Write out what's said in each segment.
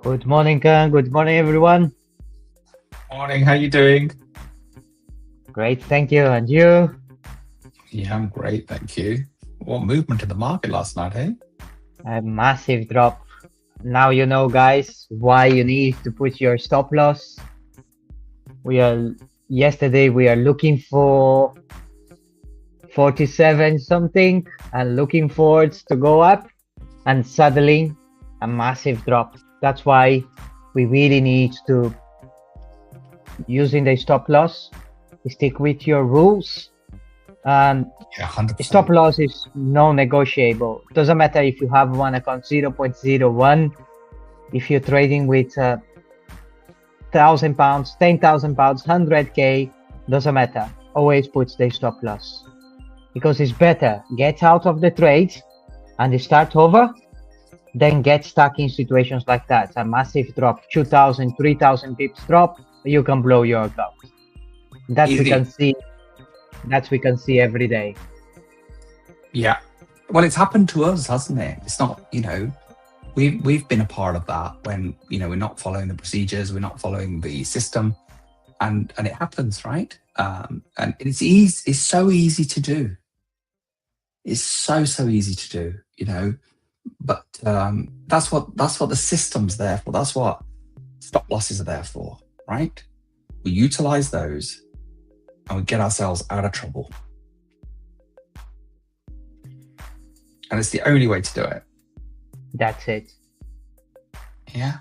Good morning, Kang. Good morning, everyone. Morning, how you doing? Great, thank you. And you? Yeah, I'm great, thank you. What movement in the market last night, eh? A massive drop. Now you know, guys, why you need to put your stop loss. We are Yesterday we are looking for 47 something and looking forward to go up, and suddenly a massive drop. That's why we really need to using the stop loss. Stick with your rules. And Yeah, stop 100%. loss is non-negotiable. Doesn't matter if you have one account 0.01, if you're trading with £1,000, £10,000, 100k, doesn't matter. Always put the stop loss because it's better get out of the trade and start over than get stuck in situations like that. A massive drop, 2,000, 3,000 pips drop, you can blow your account. That we can Easy. see. That we can see every day. Yeah. Well, it's happened to us, hasn't it? It's not, we've been a part of that when, we're not following the procedures, we're not following the system, and it happens, right? And it's so easy to do. It's so easy to do. But that's what the system's there for. That's what stop losses are there for, right? We utilize those and we get ourselves out of trouble. And it's the only way to do it. That's it. Yeah.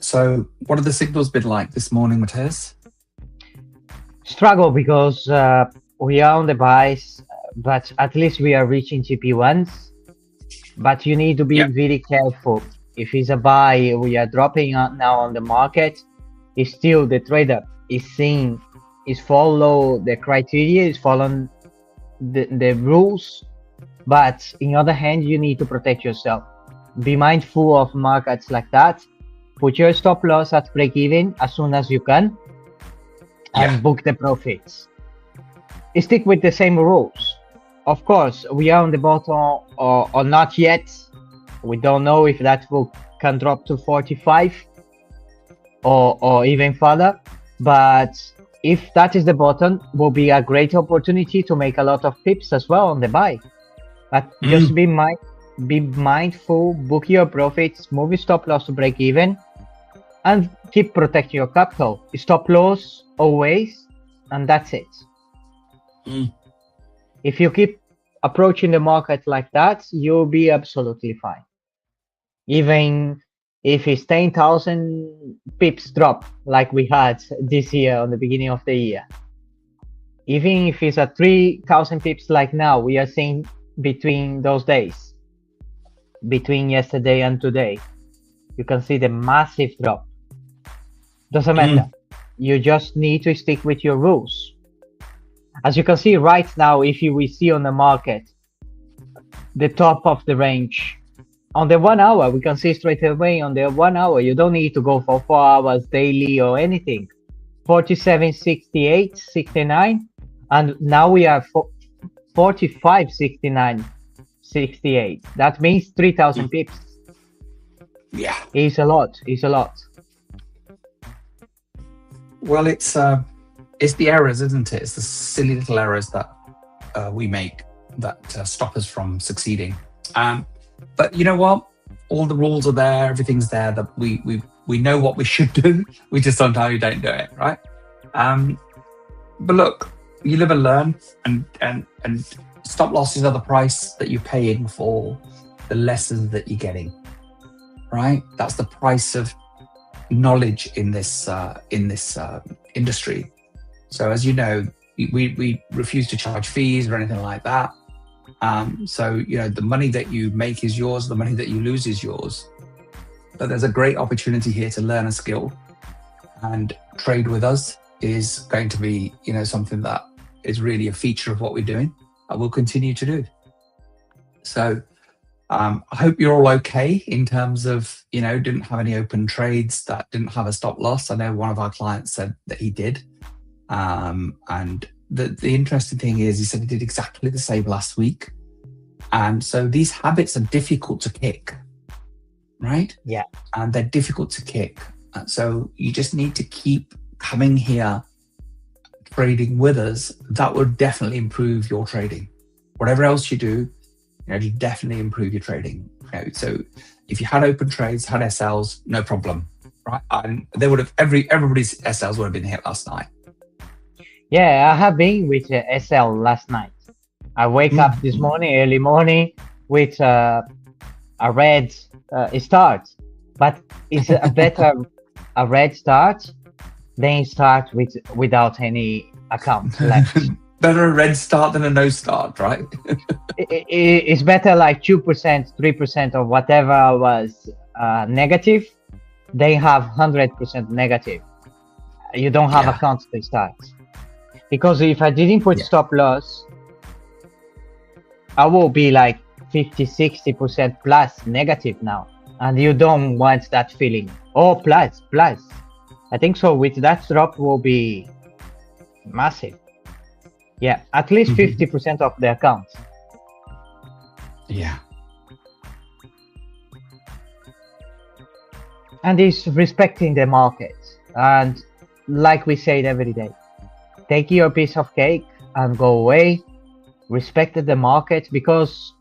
So what have the signals been like this morning, Matthias? Struggle because we are on the buys, but at least we are reaching GP1s. But you need to be Yeah. very careful. If it's a buy, we are dropping out now on the market. It's still the trader is seeing, is follow the criteria, is following the rules. But in other hand, you need to protect yourself. Be mindful of markets like that. Put your stop loss at break even as soon as you can and Yeah. book the profits. Stick with the same rules. Of course, we are on the bottom or not yet. We don't know if that will can drop to 45 or even further. But if that is the bottom, will be a great opportunity to make a lot of pips as well on the buy. But just be mindful, book your profits, move your stop loss to break even, and keep protecting your capital. Stop loss always, and that's it. Mm. If you keep approaching the market like that, you'll be absolutely fine. Even if it's 10,000 pips drop like we had this year on the beginning of the year. Even if it's a 3,000 pips like now, we are seeing between those days, between yesterday and today, you can see the massive drop. Doesn't matter. You just need to stick with your rules. As you can see right now, if we see on the market, the top of the range, on the 1 hour, we can see straight away on the 1 hour, you don't need to go for 4 hours daily or anything. 47, 68, 69, and now we are 45, 69, 68. That means 3,000 pips. Yeah. It's a lot. It's a lot. Well, it's the errors, isn't it? It's the silly little errors that we make that stop us from succeeding. But you know what? All the rules are there. Everything's there. That we know what we should do. We just sometimes don't do it, right? But look, you live and learn, and stop losses are the price that you're paying for the lessons that you're getting, right? That's the price of knowledge in this industry. So as you know, we refuse to charge fees or anything like that. So the money that you make is yours, the money that you lose is yours. But there's a great opportunity here to learn a skill, and trade with us is going to be something that is really a feature of what we're doing and we'll continue to do. So I hope you're all okay in terms of, didn't have any open trades, that didn't have a stop loss. I know one of our clients said that he did. And the interesting thing is he said he did exactly the same last week. And so these habits are difficult to kick, right? Yeah. And they're difficult to kick. So you just need to keep coming here, trading with us. That will definitely improve your trading. Whatever else you do, it'll definitely improve your trading. So if you had open trades, had SLs, no problem, right? And they would have everybody's SLs would have been hit last night. Yeah, I have been with SL last night. I wake up this morning, early morning, with a red start, but it's a better a red start than start without any account left. Better a red start than a no start, right? It's better like 2%, 3% or whatever was negative. They have 100% negative. You don't have accounts to start. Because if I didn't put stop loss, I will be like 50, 60% plus negative now. And you don't want that feeling. Oh, plus. I think so. With that drop will be massive. Yeah, at least 50% of the account. Yeah. And it's respecting the market. And like we said every day, take your piece of cake and go away. Respect the market, because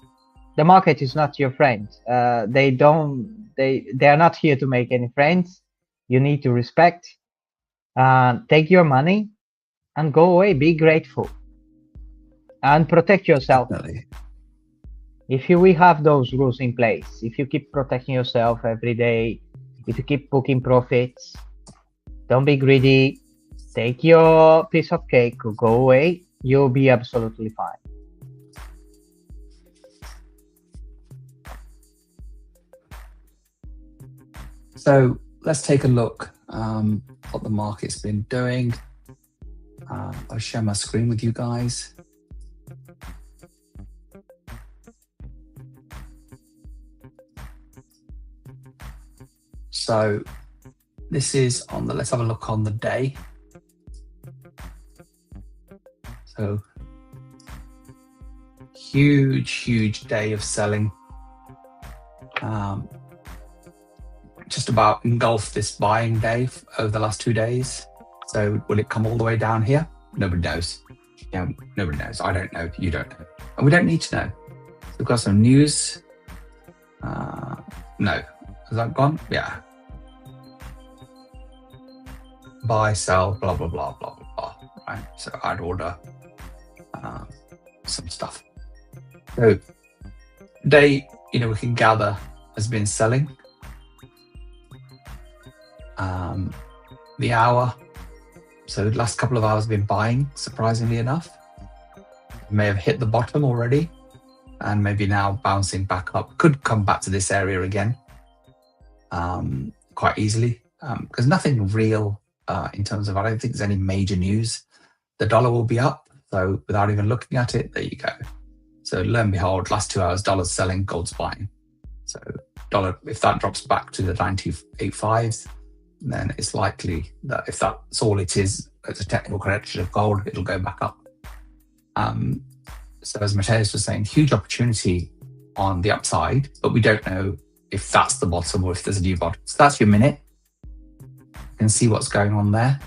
the market is not your friend. They are not here to make any friends. You need to respect. Take your money and go away. Be grateful and protect yourself. Definitely. If we have those rules in place, if you keep protecting yourself every day, if you keep booking profits, don't be greedy. Take your piece of cake, go away. You'll be absolutely fine. So let's take a look what the market's been doing. I'll share my screen with you guys. So this is on the, let's have a look on the day. So huge day of selling. Just about engulfed this buying day over the last 2 days. So will it come all the way down here? Nobody knows. Nobody knows. I don't know. You don't know. And we don't need to know. So we've got some news. No. Has that gone? Yeah. Buy, sell, blah, blah, blah, blah, blah, blah. Right. So I'd order some stuff. So day, we can gather has been selling. The hour, so the last couple of hours have been buying, surprisingly enough. May have hit the bottom already and maybe now bouncing back up. Could come back to this area again quite easily because nothing real in terms of, I don't think there's any major news. The dollar will be up, so without even looking at it, there you go. So lo and behold, last 2 hours, dollar's selling, gold's buying. So dollar, if that drops back to the 98.5s, then it's likely that if that's all it is, it's a technical correction of gold, it'll go back up. So as Mateus was saying, huge opportunity on the upside, but we don't know if that's the bottom or if there's a new bottom. So that's your minute. You can see what's going on there.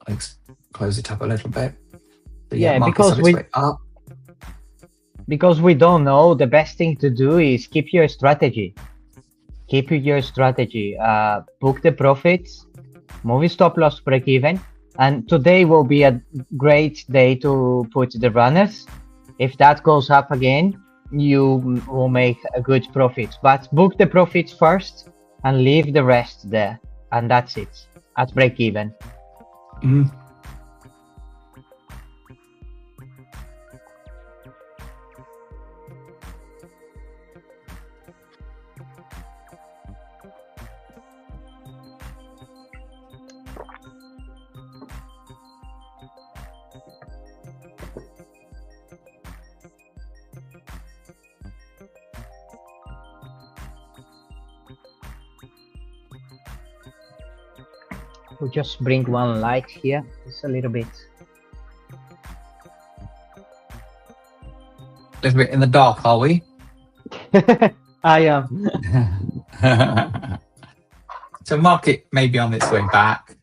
Let's close it up a little bit. But because we don't know, the best thing to do is keep your strategy. Keep your strategy. Book the profits, move stop loss break even. And today will be a great day to put the runners. If that goes up again, you will make a good profit. But book the profits first and leave the rest there. And that's it, at break even. We'll just bring one light here. It's a little bit. A little bit in the dark, are we? I am. So market may be on its way back.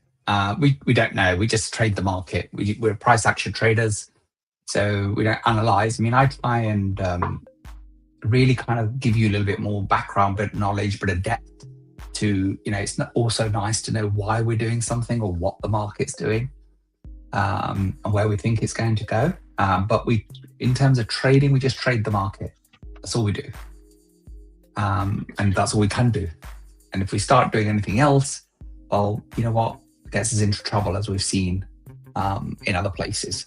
We don't know. We just trade the market. We're price action traders, so we don't analyze. I mean, I try and really kind of give you a little bit more background, bit of knowledge, bit of depth to, it's not also nice to know why we're doing something or what the market's doing, and where we think it's going to go. But in terms of trading, we just trade the market. That's all we do. And that's all we can do. And if we start doing anything else, well, you know what? It gets us into trouble, as we've seen in other places.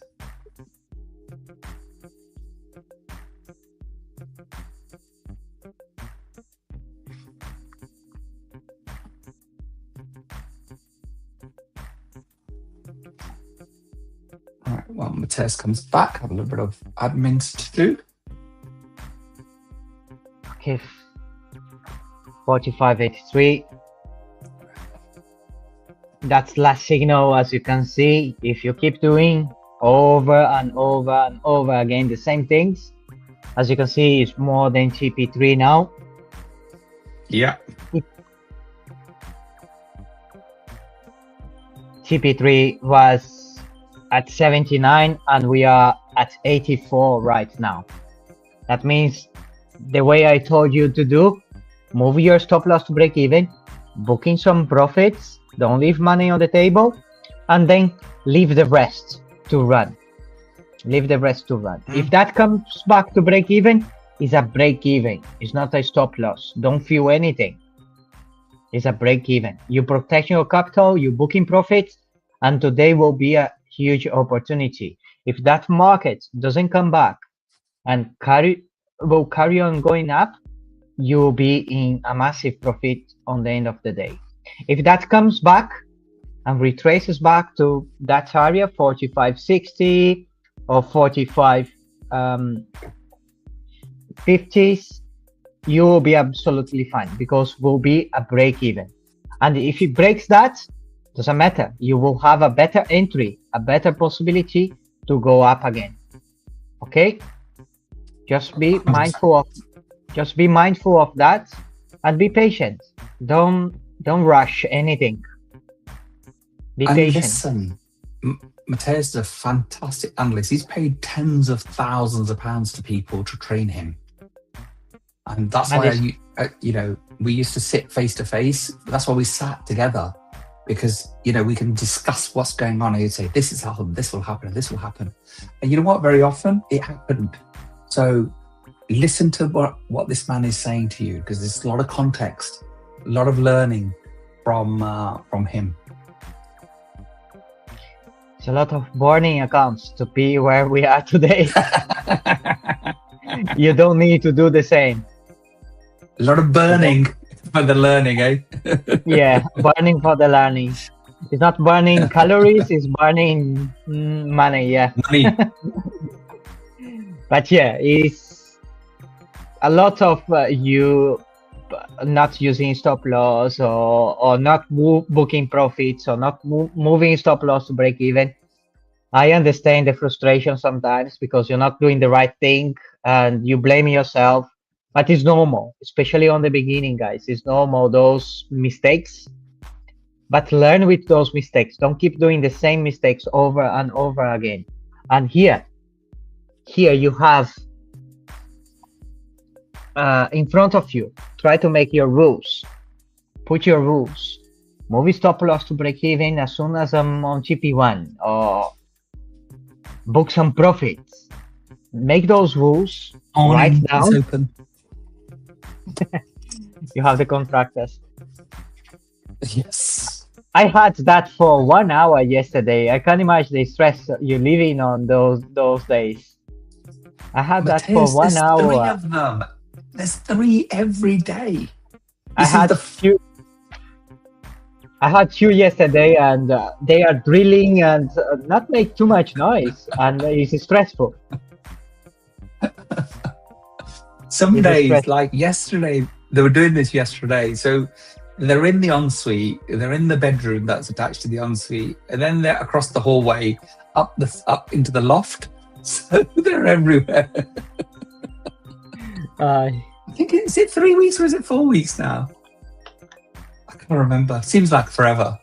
All right, well, Matthias comes back. Have a little bit of admins to do. Okay. 45.83. That's last signal, as you can see. If you keep doing over and over and over again the same things, as you can see, it's more than TP3 now. Yeah. TP3 was at 79 and we are at 84 right now. That means the way I told you to do, move your stop loss to break even, booking some profits, don't leave money on the table, and then leave the rest to run. Leave the rest to run. If that comes back to break even, it's a break even. It's not a stop loss. Don't feel anything. It's a break even. You protect your capital, you booking profits, and today will be a huge opportunity. If that market doesn't come back and will carry on going up, you'll be in a massive profit on the end of the day. If that comes back and retraces back to that area, 45.60 or 45.50s, you will be absolutely fine because will be a break even. And if it breaks that, doesn't matter. You will have a better entry, a better possibility to go up again. Okay? Just be mindful of that and be patient. Don't rush anything. Be patient. Listen, Matthias is a fantastic analyst. He's paid tens of thousands of pounds to people to train him. And that's why, we used to sit face to face. That's why we sat together, because, we can discuss what's going on. And you'd say, this is how this will happen, and this will happen. And you know what? Very often it happened. So listen to what this man is saying to you, because there's a lot of context, a lot of learning from him. It's a lot of burning accounts to be where we are today. You don't need to do the same. A lot of burning for the learning, eh? Yeah, burning for the learning. It's not burning calories, it's burning money, yeah. Money. But yeah, it's a lot of you not using stop loss or not booking profits or not moving stop loss to break even. I understand the frustration sometimes because you're not doing the right thing and you blame yourself, but it's normal, especially on the beginning, guys. It's normal, those mistakes, but learn with those mistakes. Don't keep doing the same mistakes over and over again. And here you have in front of you, try to make your rules. Put your rules. Move stop loss to break even as soon as I'm on TP1, or book some profits. Make those rules. Write down. Open. You have the contractors. Yes. I had that for 1 hour yesterday. I can't imagine the stress you're living on those days. I had that for 1 hour. 3 of them. There's 3 every day. I had two yesterday, and they are drilling and not make too much noise, and it's stressful. Some days, like yesterday, they were doing this yesterday. So they're in the ensuite, they're in the bedroom that's attached to the ensuite, and then they're across the hallway, up into the loft. So they're everywhere. Uh, I think is it 3 weeks or is it 4 weeks now? I can't remember. Seems like forever.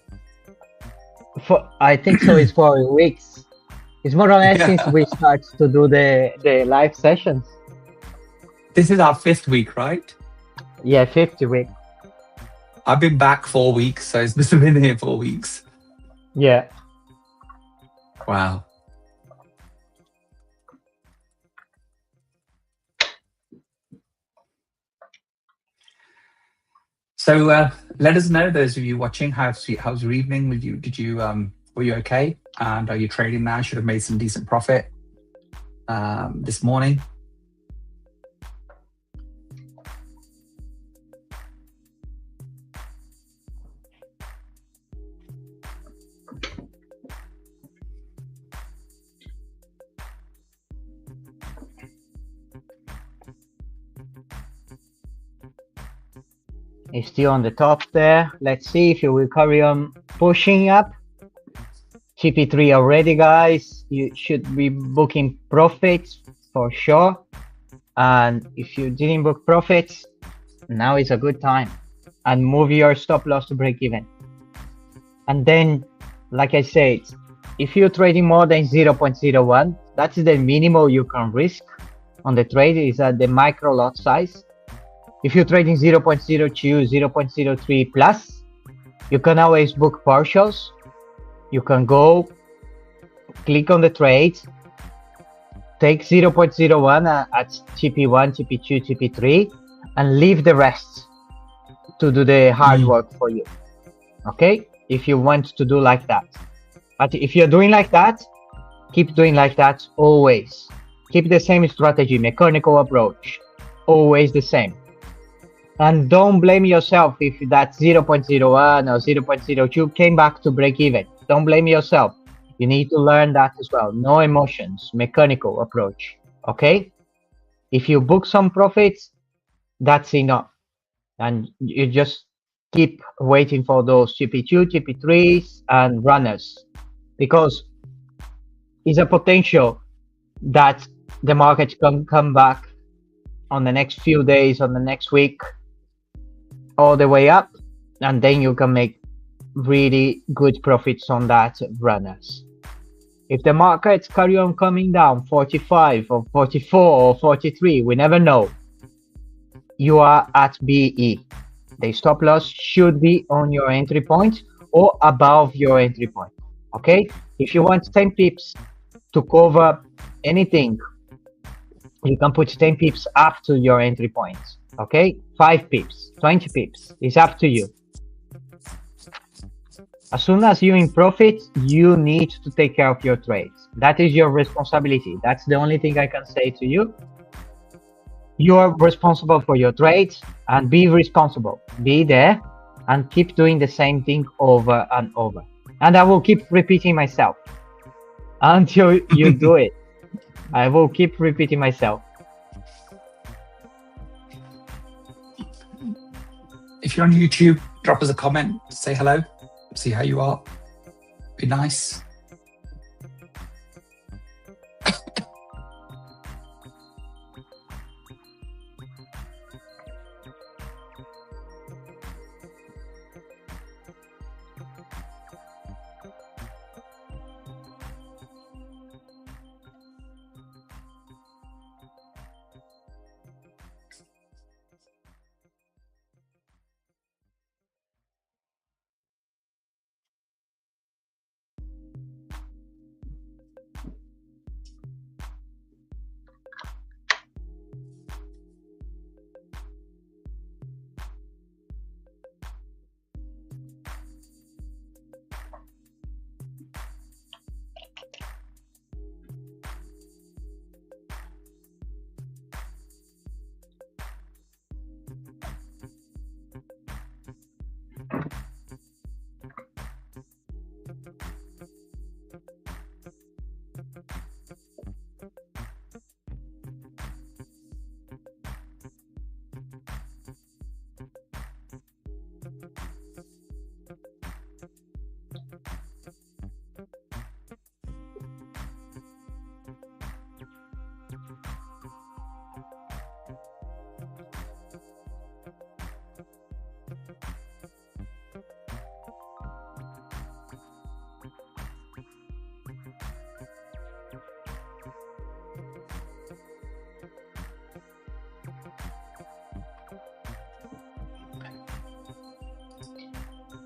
I think so. It's 4 weeks. It's more or less since we start to do the live sessions. This is our 5th week, right? Yeah, 50 week. I've been back 4 weeks, so it's just been here 4 weeks. Yeah. Wow. So let us know, those of you watching, how's your evening? Were you okay? And are you trading now? Should have made some decent profit this morning. It's still on the top there. Let's see if you will carry on pushing up. TP3 already, guys. You should be booking profits for sure. And if you didn't book profits, now is a good time. And move your stop loss to break even. And then, like I said, if you're trading more than 0.01, that's the minimum you can risk on the trade, is at the micro lot size. If you're trading 0.02, 0.03 plus, you can always book partials. You can go, click on the trade, take 0.01 at TP1, TP2, TP3, and leave the rest to do the hard work for you. Okay? If you want to do like that. But if you're doing like that, keep doing like that always. Keep the same strategy, mechanical approach. Always the same. And don't blame yourself if that 0.01 or 0.02 came back to break even. Don't blame yourself. You need to learn that as well. No emotions, mechanical approach. Okay? If you book some profits, that's enough. And you just keep waiting for those TP2, TP3s, and runners. Because it's a potential that the market can come back on the next few days, on the next week, all the way up, and then you can make really good profits on that runners. If the markets carry on coming down 45 or 44 or 43, we never know, you are at BE. The stop loss should be on your entry point or above your entry point. Okay? If you want 10 pips to cover anything, you can put 10 pips up to your entry point. Okay? 5 pips, 20 pips. It's up to you. As soon as you're in profit, you need to take care of your trades. That is your responsibility. That's the only thing I can say to you. You are responsible for your trades, and be responsible. Be there and keep doing the same thing over and over. And I will keep repeating myself until you do it. I will keep repeating myself. If you're on YouTube, drop us a comment, say hello, see how you are. Be nice.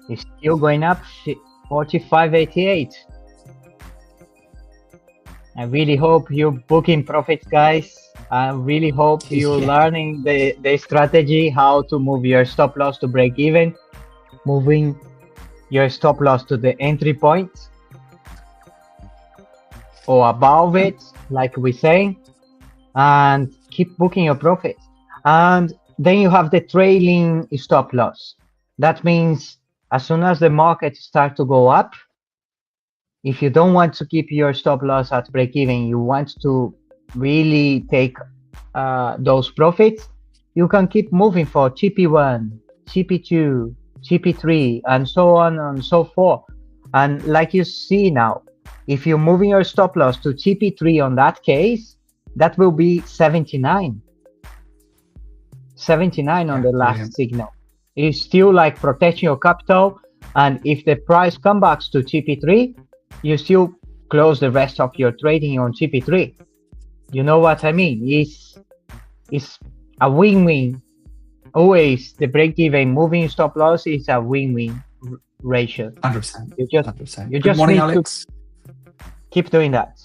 It's still going up 45.88. I really hope you're booking profits, guys. I really hope you're learning the strategy, how to move your stop loss to break even, moving your stop loss to the entry point or above it, like we're saying, and keep booking your profits. And then you have the trailing stop loss. That means as soon as the market starts to go up, if you don't want to keep your stop loss at break even, you want to really take those profits, you can keep moving for TP1, TP2, TP3, and so on and so forth. And like you see now, if you're moving your stop loss to TP3 on that case, that will be 79. 79 on the last signal. It's still like protecting your capital. And if the price comes back to TP3, you still close the rest of your trading on TP3. You know what I mean? It's a win-win. Always the break-even moving stop loss is a win-win ratio. 100%. You just 100%. you Good just morning, need Alex. to keep doing that.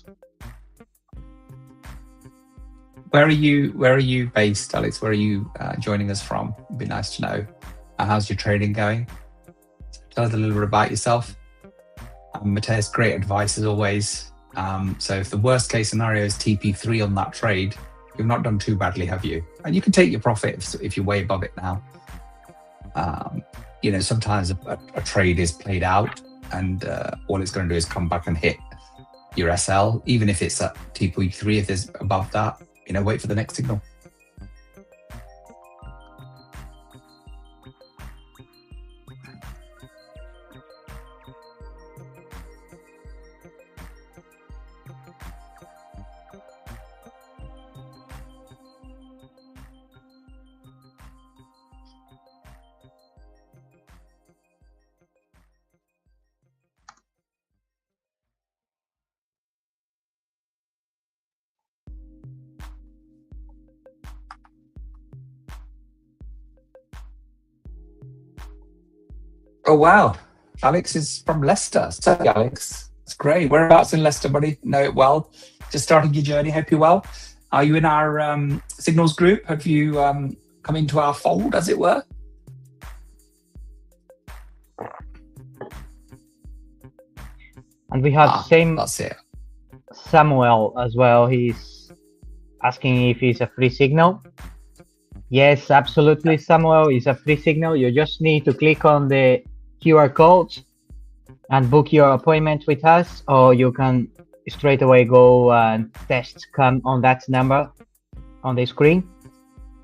Where are you based, Alex? Where are you joining us from? It'd be nice to know. How's your trading going? Tell us a little bit about yourself. Mateus, great advice as always. So if the worst case scenario is TP3 on that trade, you've not done too badly, have you? And you can take your profit if you're way above it now. Sometimes a trade is played out and all it's going to do is come back and hit your SL, even if it's at TP3, if it's above that, wait for the next signal. Oh, wow. Alex is from Leicester. So, Alex, it's great. Whereabouts in Leicester, buddy? Know it well. Just starting your journey. Hope you're well. Are you in our Signals group? Have you come into our fold, as it were? And we have same that's it. Samuel as well. He's asking if it's a free signal. Yes, absolutely, Samuel. It's a free signal. You just need to click on the QR code and book your appointment with us, or you can straight away go and come on that number on the screen,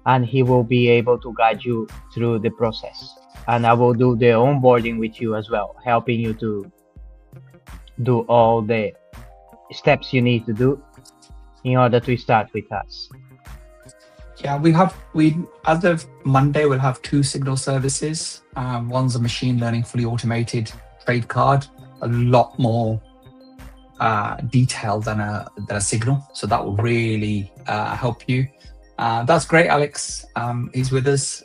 and he will be able to guide you through the process. And I will do the onboarding with you as well, helping you to do all the steps you need to do in order to start with us. Yeah, as of Monday, we'll have 2 signal services. One's a machine learning, fully automated trade card, a lot more detailed than a signal. So that will really help you. That's great, Alex. He's with us.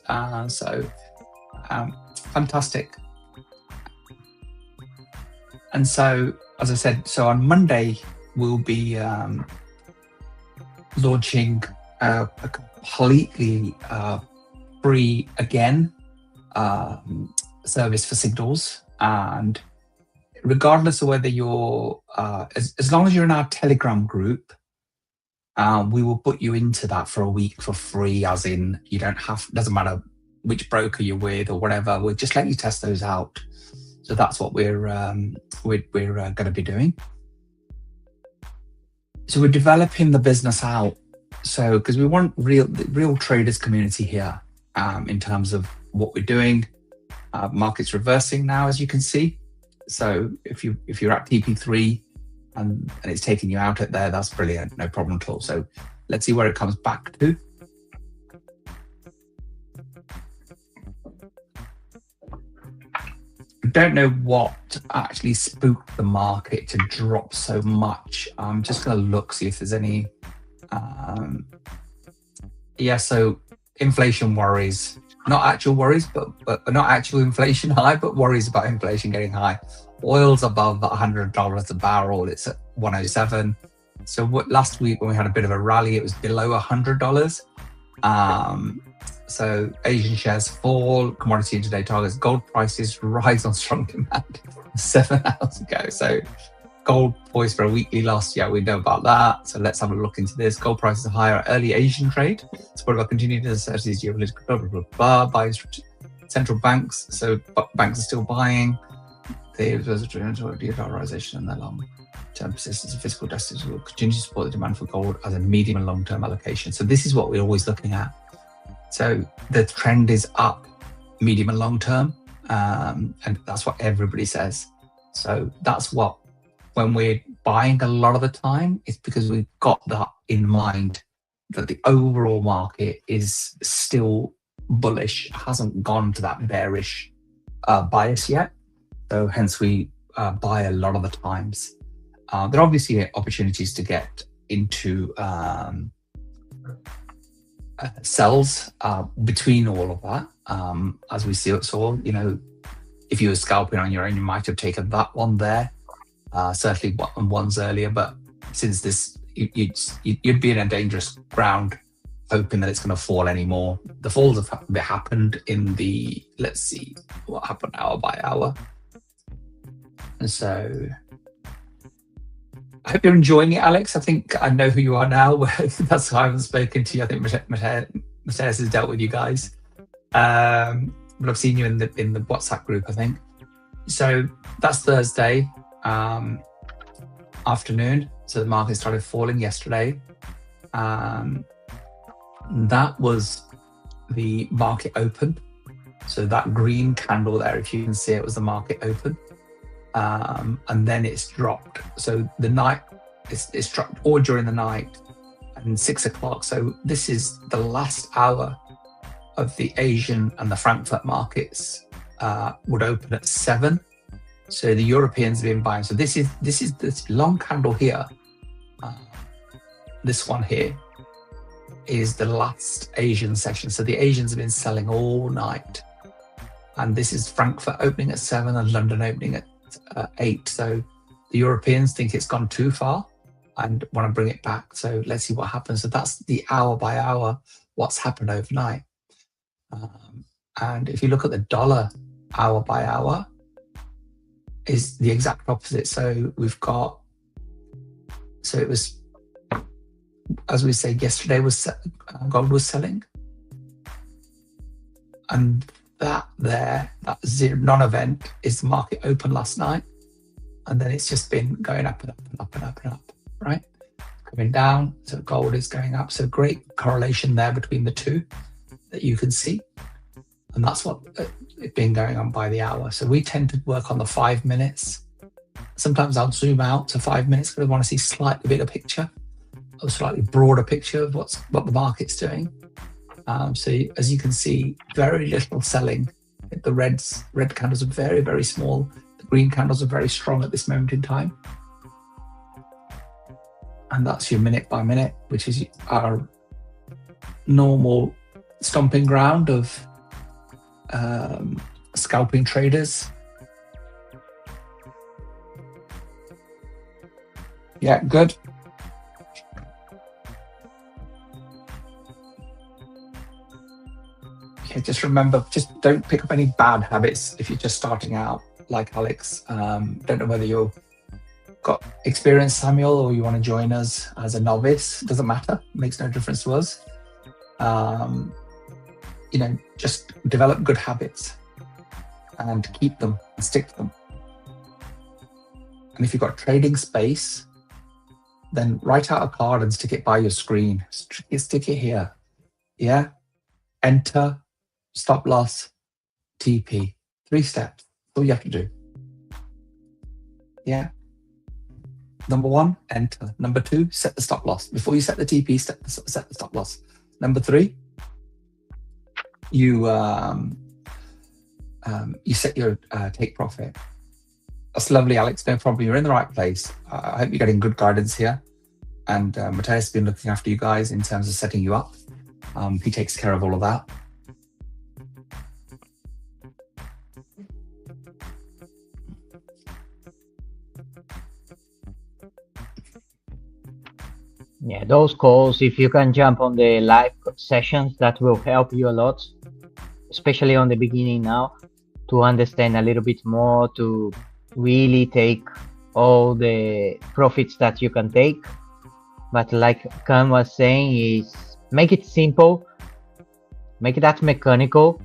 Fantastic. And so, as I said, on Monday, we'll be launching a completely free again service for signals, and regardless of whether you're as long as you're in our Telegram group, we will put you into that for a week for free, as in you doesn't matter which broker you're with or whatever, we'll just let you test those out. So that's what we're going to be doing. So we're developing the business out. So, because we want real traders community here, in terms of what we're doing. Market's reversing now, as you can see. So if you're at TP3 and it's taking you out at there, that's brilliant, no problem at all. So let's see where it comes back to. I don't know what actually spooked the market to drop so much. I'm just going to look, see if there's any. So inflation worries not actual worries, but not actual inflation high, but worries about inflation getting high. Oil's above $100 a barrel. It's at 107. So last week when we had a bit of a rally, it was below $100. So Asian shares fall, commodity intraday targets, gold prices rise on strong demand 7 hours ago. So gold poised for a weekly loss. Yeah, we know about that. So let's have a look into this. Gold prices are higher. Early Asian trade. Supported by continued uncertainties, geopolitical, blah, blah, blah, blah, by central banks. So banks are still buying. There's a de-dollarization in their long-term persistence of fiscal deficits will continue to support the demand for gold as a medium and long-term allocation. So this is what we're always looking at. So the trend is up, medium and long-term, and that's what everybody says. So that's what, when we're buying a lot of the time, it's because we've got that in mind, that the overall market is still bullish, hasn't gone to that bearish bias yet. So hence we buy a lot of the times. There are obviously opportunities to get into sells between all of that. As we see it, so if you were scalping on your own, you might have taken that one there. Certainly ones earlier, but since this, you'd be in a dangerous ground hoping that it's going to fall anymore. The falls have happened in the, let's see what happened hour by hour. And so I hope you're enjoying it, Alex. I think I know who you are now. That's why I haven't spoken to you. I think Mateus has dealt with you guys. But I've seen you in the WhatsApp group, I think. So that's Thursday afternoon. So the market started falling yesterday. That was the market open. So that green candle there, if you can see it, was the market open. And then it's dropped. So the night, it's dropped all during the night and 6 o'clock. So this is the last hour of the Asian and the Frankfurt markets would open at 7. So the Europeans have been buying. So this is this long candle here. This one here is the last Asian session. So the Asians have been selling all night. And this is Frankfurt opening at 7 and London opening at 8. So the Europeans think it's gone too far and want to bring it back. So let's see what happens. So that's the hour by hour, what's happened overnight. And if you look at the dollar hour by hour, is the exact opposite. So we've got, so it was, as we say, yesterday was gold was selling. And that there, that non-event is the market open last night. And then it's just been going up and up and up and up and up, right? Coming down, so gold is going up. So great correlation there between the two that you can see. And that's what it's been going on by the hour. So we tend to work on the 5 minutes. Sometimes I'll zoom out to 5 minutes because I want to see slightly bigger picture, a slightly broader picture of what the market's doing. So as you can see, very little selling. The red candles are very, very small. The green candles are very strong at this moment in time. And that's your minute by minute, which is our normal stomping ground of scalping traders. Yeah, good. Okay, just remember, just don't pick up any bad habits if you're just starting out like Alex. Don't know whether you've got experience, Samuel, or you want to join us as a novice. Doesn't matter, makes no difference to us. Just develop good habits and keep them and stick to them. And if you've got trading space, then write out a card and stick it by your screen. Stick it here. Yeah. Enter, stop loss, TP. 3 steps. That's all you have to do. Yeah. Number 1, enter. Number 2, set the stop loss. Before you set the TP, set the stop loss. Number 3, you set your take profit. That's lovely, Alex. No problem. You're in the right place. I hope you're getting good guidance here. And Mateus has been looking after you guys in terms of setting you up. He takes care of all of that. Yeah, those calls, if you can jump on the live sessions, that will help you a lot, especially on the beginning now, to understand a little bit more, to really take all the profits that you can take. But like Khan was saying, is make it simple, make that mechanical,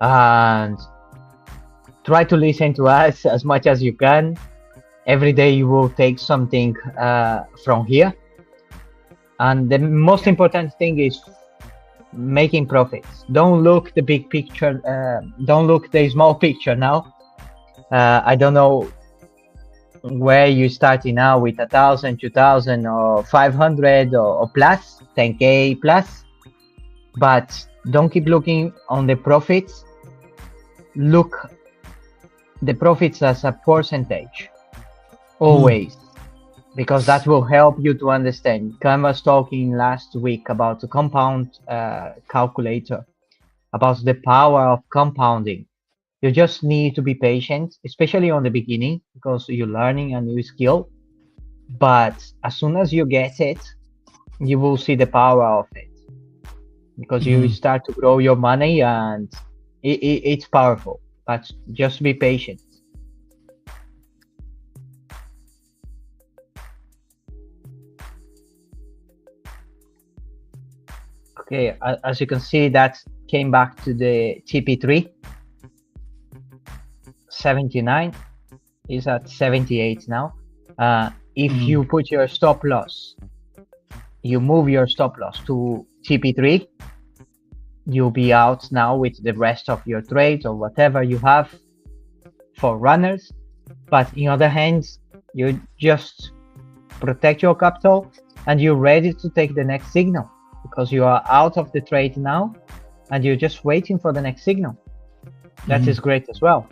and try to listen to us as much as you can. Every day you will take something from here. And the most important thing is making profits. Don't look the big picture. Don't look the small picture now. I don't know where you starting now with 1,000, 2,000, or 500 or plus 10K plus, but don't keep looking on the profits. Look the profits as a percentage always, because that will help you to understand. Khan was talking last week about the compound calculator, about the power of compounding. You just need to be patient, especially on the beginning, because you're learning a new skill. But as soon as you get it, you will see the power of it, because you start to grow your money, and it's powerful. But just be patient. Okay, as you can see, that came back to the TP3. 79 is at 78 now. If you put your stop loss, you move your stop loss to TP3, you'll be out now with the rest of your trades or whatever you have for runners. But in other hands, you just protect your capital and you're ready to take the next signal, because you are out of the trade now and you're just waiting for the next signal. That is great as well.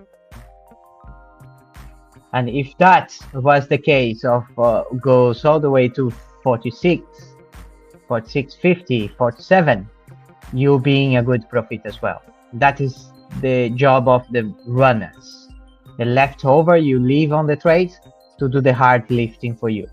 And if that was the case of goes all the way to 46, 46.50, 47, you'll be in a good profit as well. That is the job of the runners. The leftover you leave on the trade to do the hard lifting for you.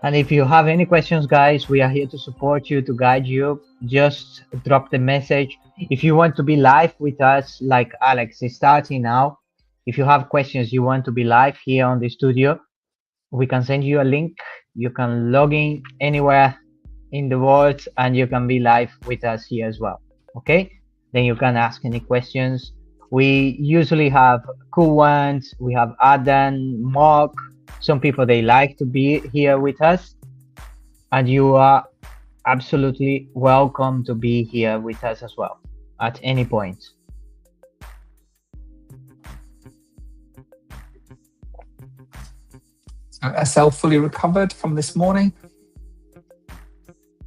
And if you have any questions, guys, we are here to support you, to guide you. Just drop the message. If you want to be live with us, like Alex is starting now, if you have questions, you want to be live here on the studio, we can send you a link. You can log in anywhere in the world and you can be live with us here as well. Okay? Then you can ask any questions. We usually have cool ones. We have Adam, Mark. Some people, they like to be here with us, and you are absolutely welcome to be here with us as well at any point. SL fully recovered from this morning?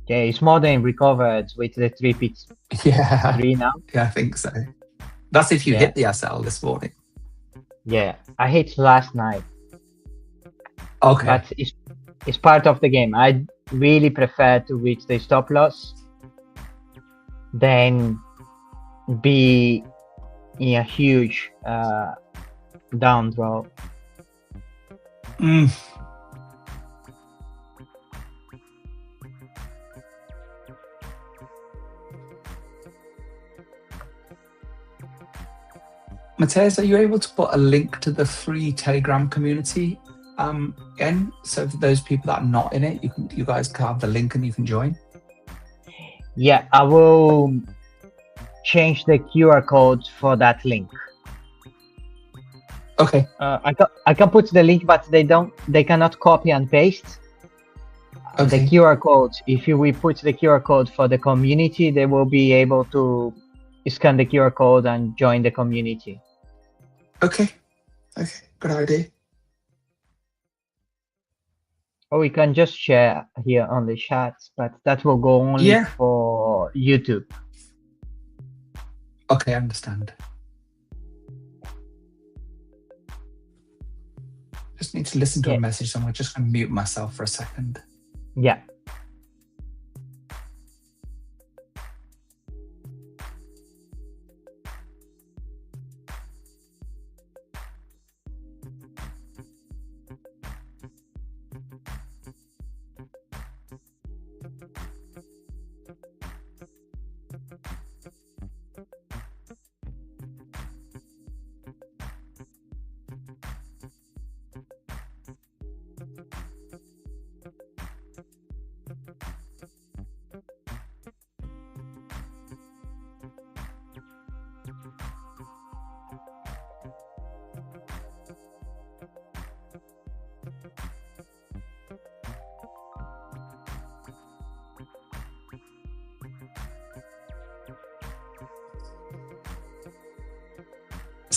Yeah, it's more than recovered with the 3 pits. Yeah. 3 now? Yeah, I think so. That's if you hit the SL this morning. Yeah, I hit last night. Okay. But it's part of the game. I really prefer to reach the stop loss than be in a huge down draw. Matthias, are you able to put a link to the free Telegram community in, so for those people that are not in it, you guys can have the link and you can join? Yeah, I will change the QR code for that link. Okay. I can put the link, but they cannot copy and paste. Okay. The QR code. If we put the QR code for the community, they will be able to scan the QR code and join the community. Okay. Okay. Good idea. Or we can just share here on the chat, but that will go only for YouTube. Okay, I understand. Just need to listen to a message, so I'm just going to mute myself for a second. Yeah.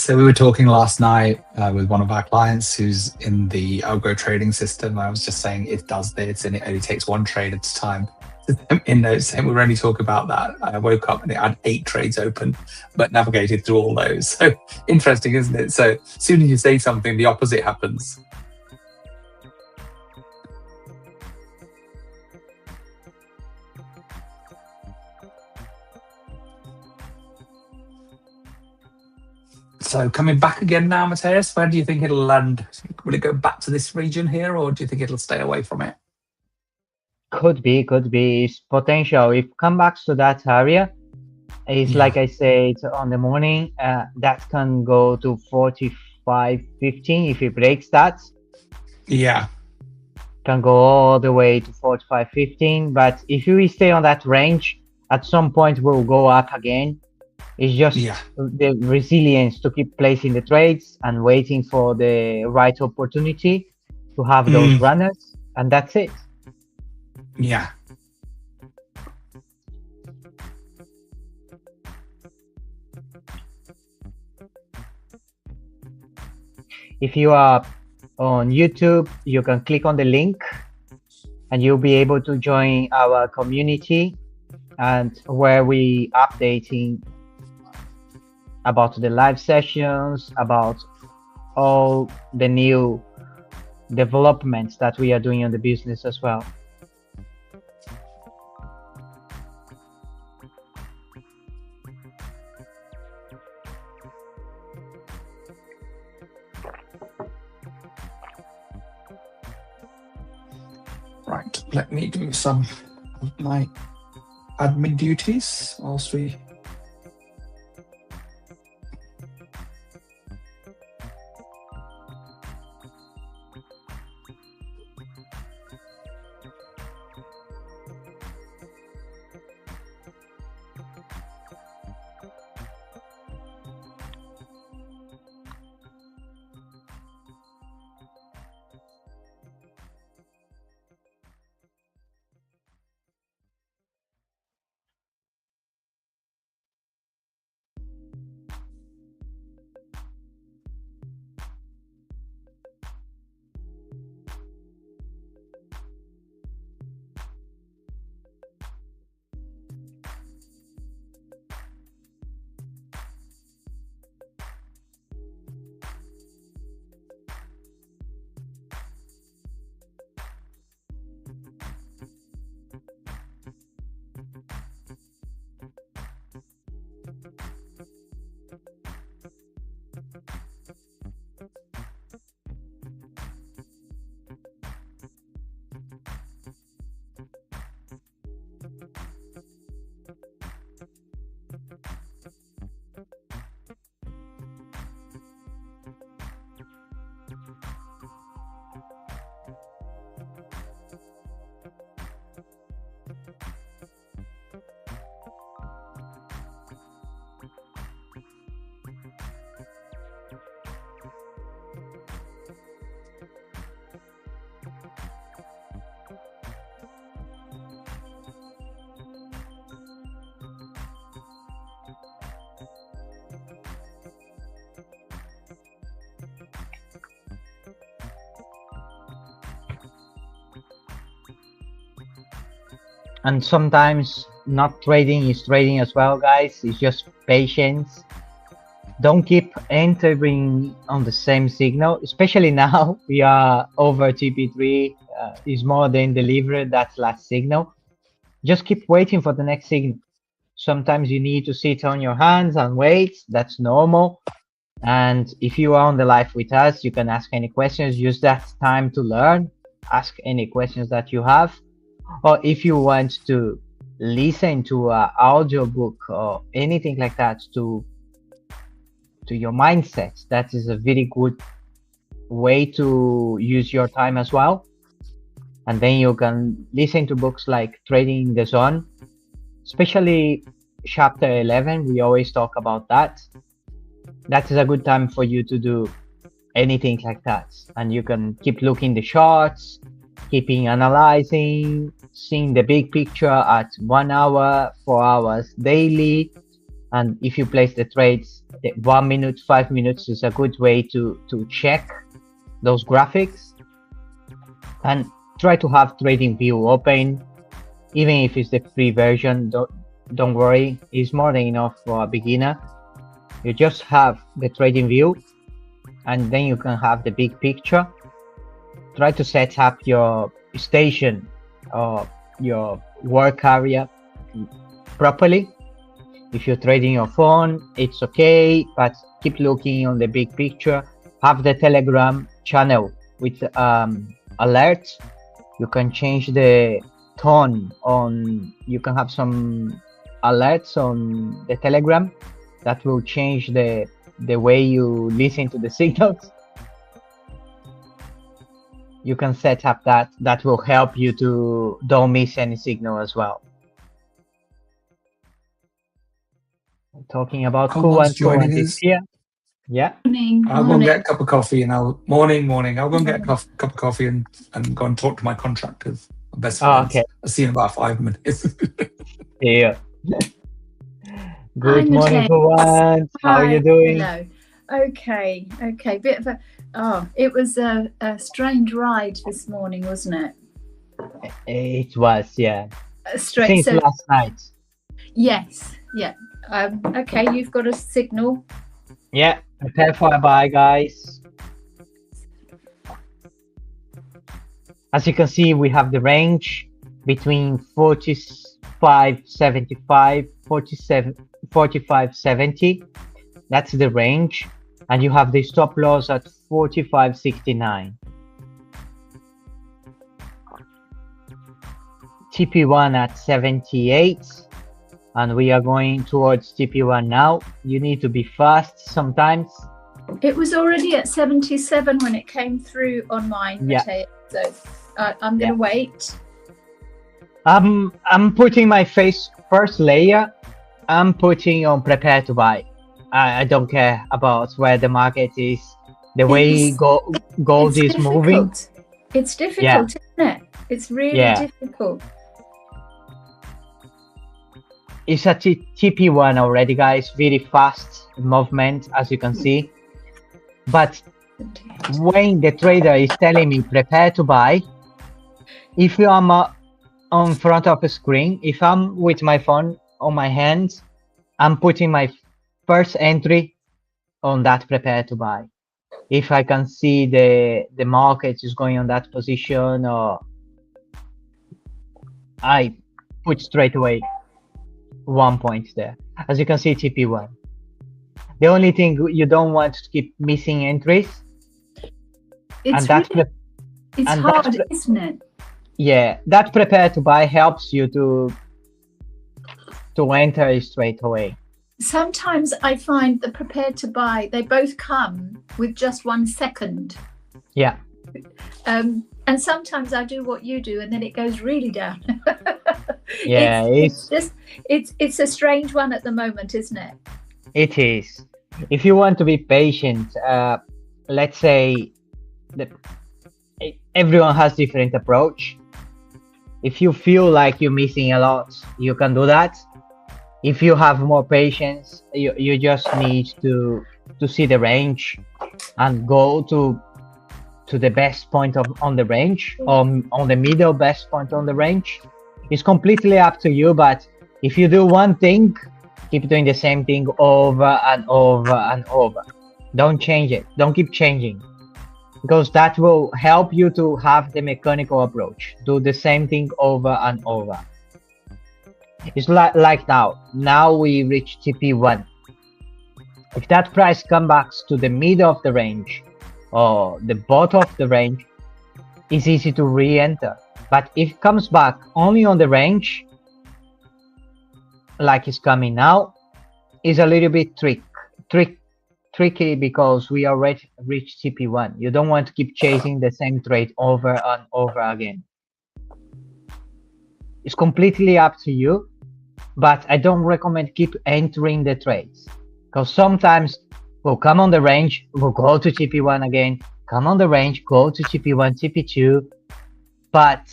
So we were talking last night with one of our clients who's in the algo trading system. I was just saying it does this and it only takes one trade at a time. In notes saying we were only talking about that. I woke up and it had 8 trades open, but navigated through all those. So interesting, isn't it? So as soon as you say something, the opposite happens. So coming back again now, Matthias, where do you think it'll land? Will it go back to this region here, or do you think it'll stay away from it? Could be. It's potential. If come back to that area, it's like I said on the morning, that can go to 45.15 if it breaks that. Yeah. Can go all the way to 45.15. But if you stay on that range, at some point will go up again. It's just the resilience to keep placing the trades and waiting for the right opportunity to have those runners, and that's it. Yeah. If you are on YouTube, you can click on the link and you'll be able to join our community, and where we updating about the live sessions, about all the new developments that we are doing on the business as well. Right, let me do some of my admin duties whilst we... And sometimes not trading is trading as well, guys. It's just patience. Don't keep entering on the same signal, especially now we are over TP3, is more than delivered that last signal. Just keep waiting for the next signal. Sometimes you need to sit on your hands and wait. That's normal. And if you are on the live with us, you can ask any questions. Use that time to learn. Ask any questions that you have. Or if you want to listen to an audio book or anything like that to your mindset, that is a very good way to use your time as well. And then you can listen to books like Trading in the Zone, especially chapter 11. We always talk about that. That is a good time for you to do anything like that. And you can keep looking the charts, keeping analyzing, seeing the big picture at 1 hour, 4 hours daily. And if you place the trades the 1 minute, 5 minutes is a good way to check those graphics, and try to have TradingView open, even if it's the free version. Don't worry, it's more than enough for a beginner. You just have the TradingView, and then you can have the big picture. Try to set up your station or your work area properly. If you're trading your phone, it's okay, but keep looking on the big picture. Have the Telegram channel with alerts. You can change the tone on, you can have some alerts on the Telegram that will change the way you listen to the signals. You can set up that will help you to don't miss any signal as well. Talking about joining us here. Yeah. I'll go and get a cup of coffee, and morning. I'll go and get a cup of coffee and go and talk to my contractors. My best friends. Okay. I'll see you in about 5 minutes. Yeah. Good morning, Kuwan. How are you doing? Hello. Okay. Bit of it was a strange ride this morning, wasn't it? It was, yeah. Since last night. Yes. Yeah. Okay, you've got a signal. Yeah. Prepare for a buy, guys. As you can see, we have the range between 45.75, 45.70. That's the range. And you have the stop loss at 45.69. TP1 at 78. And we are going towards TP1 now. You need to be fast sometimes. It was already at 77 when it came through on mine, Matteo. So I'm going to wait. I'm putting my first layer. I'm putting on prepare to buy. I don't care about where the market is. The way gold is moving. It's difficult, isn't it? It's really difficult. It's a TP1 already, guys. Very fast movement, as you can see. But when the trader is telling me prepare to buy, if I'm on front of a screen, if I'm with my phone on my hands, I'm putting my first entry on that prepare to buy. If I can see the market is going on that position, or I put straight away 1 point there. As you can see, TP1. The only thing you don't want to keep missing entries. It's hard, isn't it? Yeah, that prepare to buy helps you to enter straight away. Sometimes I find the prepared to buy, they both come with just 1 second. Yeah. And sometimes I do what you do, and then it goes really down. Yeah, it's a strange one at the moment, isn't it? It is. If you want to be patient, let's say everyone has different approach. If you feel like you're missing a lot, you can do that. If you have more patience, you just need to see the range and go to the best point on the range, on the middle best point on the range. It's completely up to you, but if you do one thing, keep doing the same thing over and over and over. Don't change it. Don't keep changing, because that will help you to have the mechanical approach. Do the same thing over and over. It's like now. Now we reach TP1. If that price comes back to the middle of the range or the bottom of the range, it's easy to re-enter. But if it comes back only on the range, like it's coming now, is a little bit tricky, because we already reached TP1. You don't want to keep chasing the same trade over and over again. It's completely up to you, but I don't recommend keep entering the trades, because sometimes we'll come on the range, we'll go to TP1 again, come on the range, go to TP1, TP2, but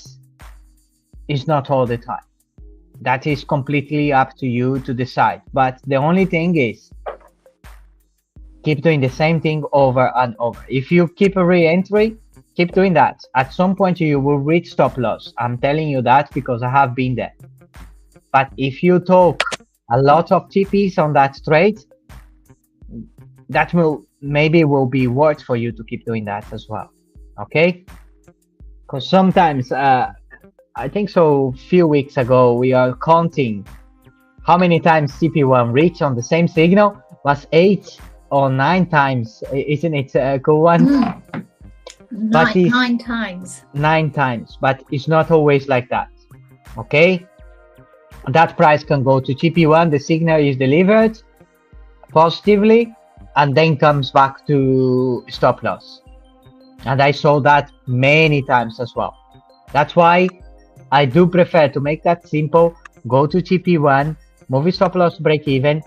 it's not all the time. That is completely up to you to decide. But the only thing is, Keep doing the same thing over and over. If you keep a re-entry, keep doing that. At some point you will reach stop loss. I'm telling you that because I have been there. But if you took a lot of TPs on that trade, that will be worth for you to keep doing that as well. Okay? Because sometimes I think so few weeks ago we are counting how many times TP1 reached on the same signal. Was 8 or 9 times, isn't it a cool one? Nine times. 9 times, but it's not always like that. Okay? That price can go to TP1, the signal is delivered positively, and then comes back to stop loss. And I saw that many times as well. That's why I do prefer to make that simple. Go to TP1, move your stop loss break even,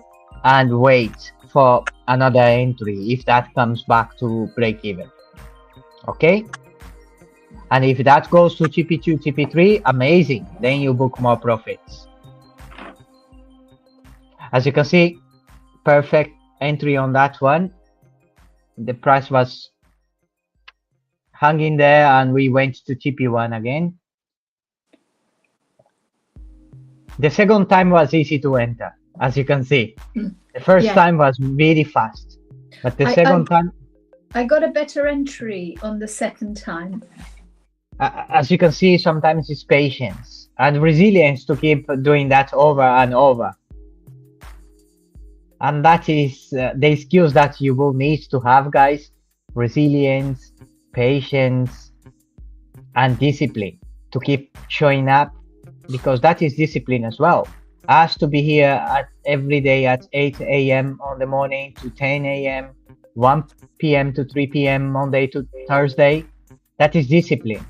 and wait for another entry if that comes back to break even. Okay? And if that goes to TP2, TP3, amazing. Then you book more profits. As you can see, perfect entry on that one. The price was hanging there and we went to TP1 again. The second time was easy to enter, as you can see. The first time was really fast, but the second time I got a better entry on the second time. As you can see, sometimes it's patience and resilience to keep doing that over and over. And that is the skills that you will need to have, guys. Resilience, patience, and discipline to keep showing up, because that is discipline as well. I have to be here every day at 8 a.m. on the morning to 10 a.m., 1 p.m. to 3 p.m. Monday to Thursday. That is discipline.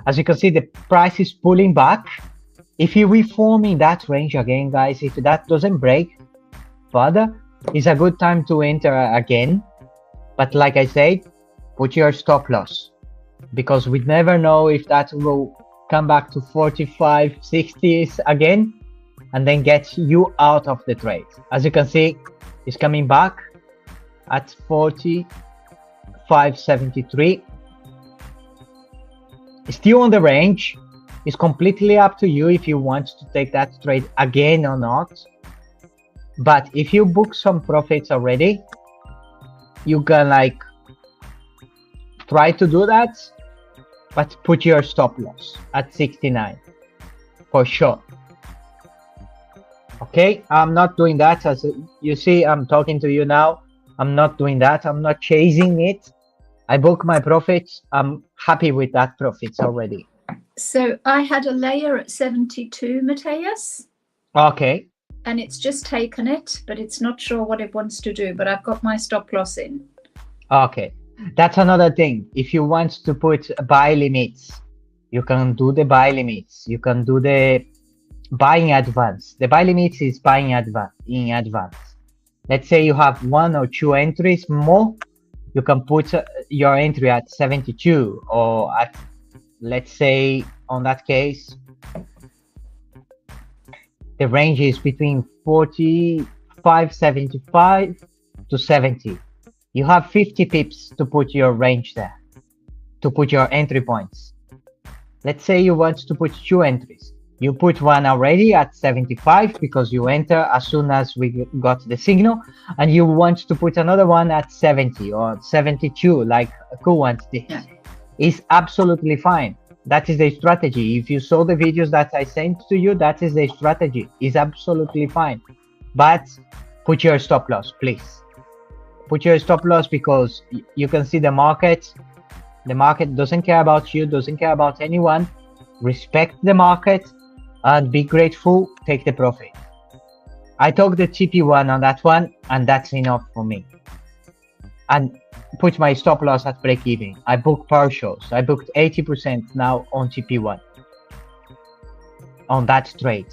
As you can see, the price is pulling back. If you reform in that range again, guys, if that doesn't break further, it's a good time to enter again. But like I said, put your stop loss, because we never know if that will come back to 45, 60s again, and then get you out of the trade. As you can see, it's coming back at 45.73. Still on the range. It's completely up to you if you want to take that trade again or not. But if you book some profits already, you can like try to do that, but put your stop loss at 69 for sure. Okay, I'm not doing that. As you see, I'm talking to you now. I'm not doing that. I'm not chasing it. I book my profits. I'm happy with that profits already. So I had a layer at 72, Matthias. Okay. And it's just taken it, but it's not sure what it wants to do. But I've got my stop loss in. Okay. That's another thing. If you want to put buy limits, you can do the buy limits. You can do the buying advance. The buy limits is buying in advance. Let's say you have 1 or 2 entries more. You can put your entry at 72, or at, let's say, on that case, the range is between 45.75 to 70. You have 50 pips to put your range there, to put your entry points. Let's say you want to put 2 entries. You put one already at 75 because you enter as soon as we got the signal, and you want to put another one at 70 or 72 like Kuwant did. Yeah. It's absolutely fine. That is the strategy. If you saw the videos that I sent to you, that is the strategy. It's absolutely fine. But put your stop loss, please. Put your stop loss, because you can see the market. The market doesn't care about you, doesn't care about anyone. Respect the market and be grateful. Take the profit. I took the TP1 on that one, and that's enough for me. And put my stop loss at break even. I booked partials. I booked 80% now on TP1 on that trade.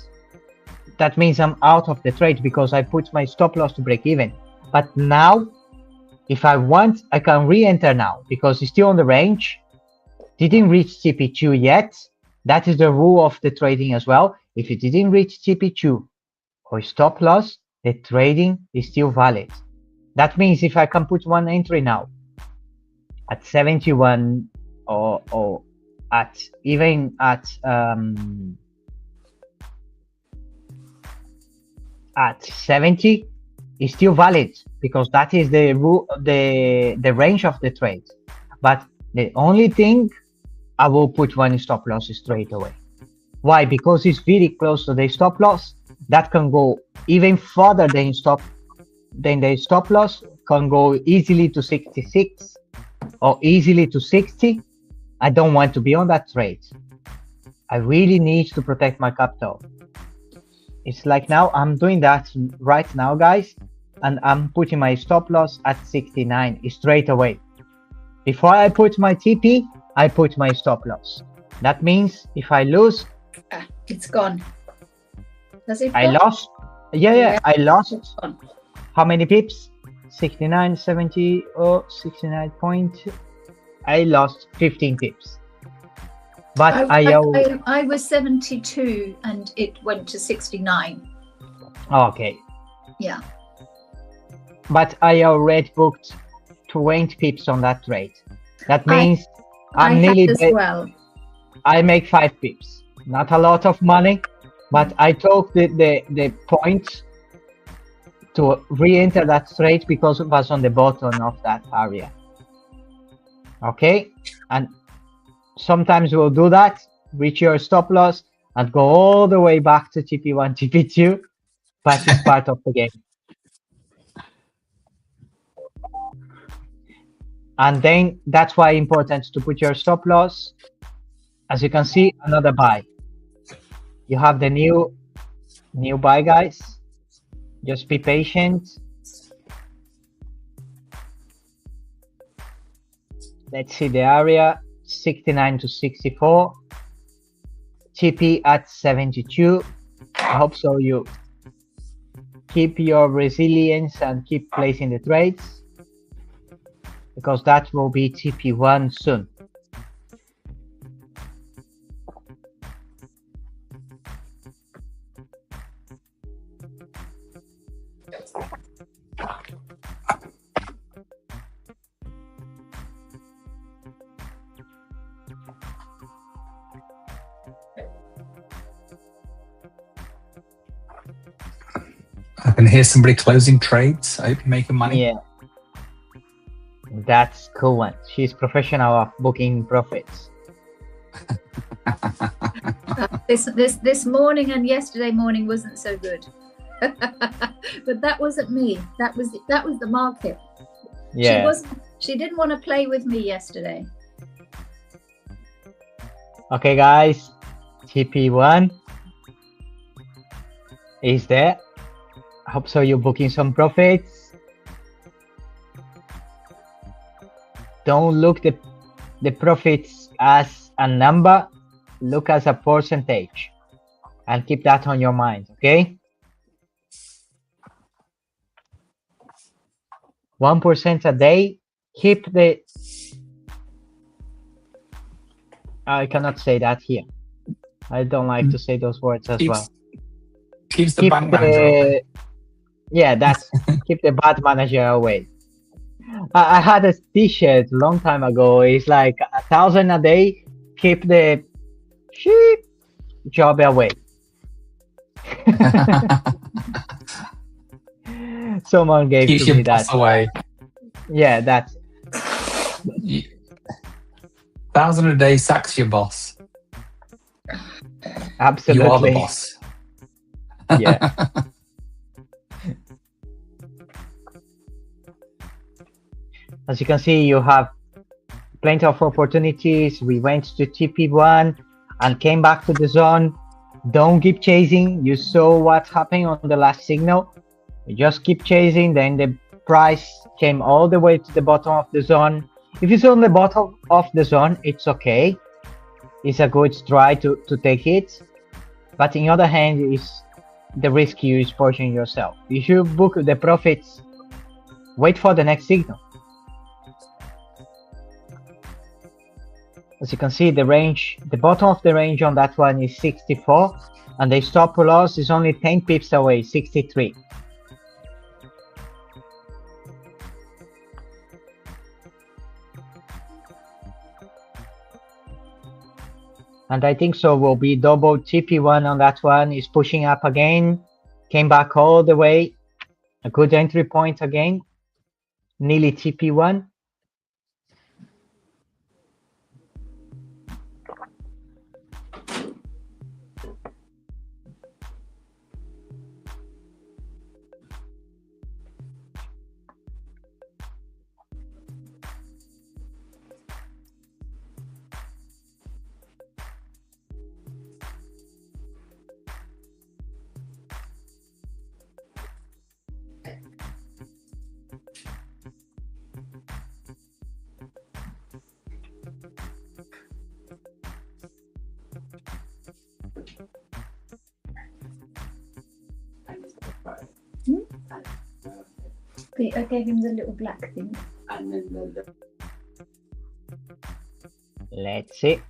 That means I'm out of the trade because I put my stop loss to break even. But now, if I want, I can re-enter now because it's still on the range. Didn't reach TP2 yet. That is the rule of the trading as well. If you didn't reach TP2 or stop loss, the trading is still valid. That means if I can put one entry now at 71 or at even at 70, is still valid, because that is the range of the trade. But the only thing, I will put one stop loss straight away. Why? Because it's very close to the stop loss. That can go even further than the stop loss, can go easily to 66 or easily to 60. I don't want to be on that trade. I really need to protect my capital. It's like now I'm doing that right now, guys, and I'm putting my stop loss at 69 straight away. Before I put my TP, I put my stop loss. That means if I lose, it's gone. Does it? I lost. Yeah, I lost. How many pips? 69, 70, or 69 point. I lost 15 pips. But I was 72 and it went to 69. Okay. Yeah. But I already booked 20 pips on that trade. That means I'm nearly as well. I make 5 pips. Not a lot of money, but I took the point to re-enter that trade because it was on the bottom of that area. Okay, and sometimes we'll do that, reach your stop loss and go all the way back to TP1, TP2, but it's part of the game. And then that's why it's important to put your stop loss. As you can see, another buy. You have the new buy, guys. Just be patient. Let's see the area, 69 to 64. TP at 72. I hope so you keep your resilience and keep placing the trades, because that will be TP1 soon. I can hear somebody closing trades. I hope you're making money. Yeah. That's cool one. She's professional of booking profits. This morning and yesterday morning wasn't so good. But that wasn't me. That was the market. Yeah. She didn't want to play with me yesterday. Okay, guys. TP1 is there. I hope so you're booking some profits. Don't look the profits as a number, look as a percentage, and keep that on your mind, okay? 1% a day. Keep the, I cannot say that here. I don't like to say those words as well. Keeps the bank manager away. Yeah, that's keep the bad manager away. I had a t-shirt long time ago. It's like 1,000 a day. Keep the sheep job away. Someone gave Keep to your me that. boss away. Yeah, that's 1,000 a day sacks your boss. absolutely. You are the boss. Yeah. As you can see, you have plenty of opportunities. We went to TP1 and came back to the zone. Don't keep chasing. You saw what happened on the last signal. You just keep chasing. Then the price came all the way to the bottom of the zone. If it's on the bottom of the zone, it's okay. It's a good try to take it. But on the other hand, is the risk you is pushing yourself. If you book the profits, wait for the next signal. As you can see, the range, the bottom of the range on that one is 64, and the stop loss is only 10 pips away, 63. And I think so will be double TP1 on that one. Is pushing up again. Came back all the way. A good entry point again. Nearly TP1. I gave him the little black thing. Let's see.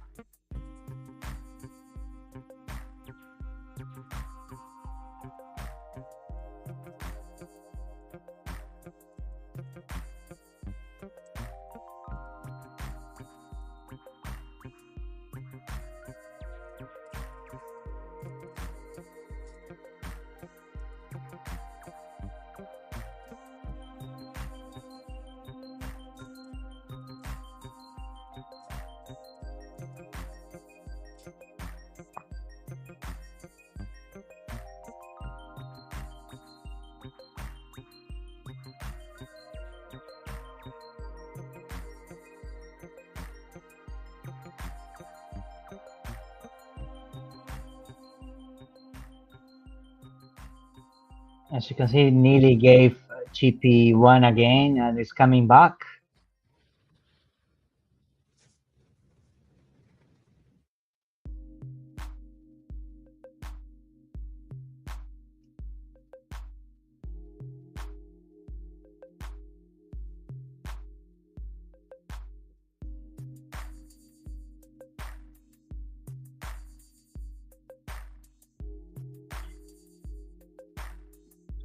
As you can see, Nearly gave TP1 again and is coming back.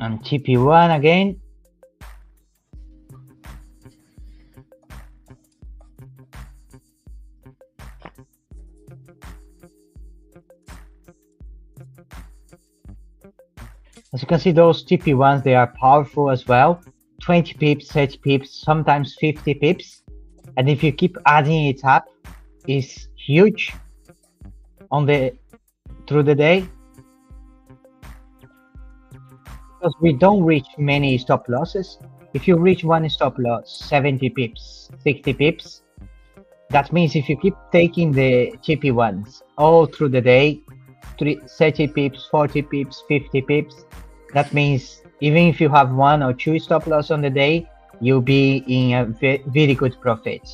And TP1 again. As you can see, those TP1s, they are powerful as well. 20 pips, 30 pips, sometimes 50 pips. And if you keep adding it up, it's huge on through the day. Because we don't reach many stop losses. If you reach one stop loss, 70 pips, 60 pips, that means if you keep taking the TP1s all through the day, 30 pips, 40 pips, 50 pips, that means even if you have one or two stop loss on the day, you'll be in a very good profit.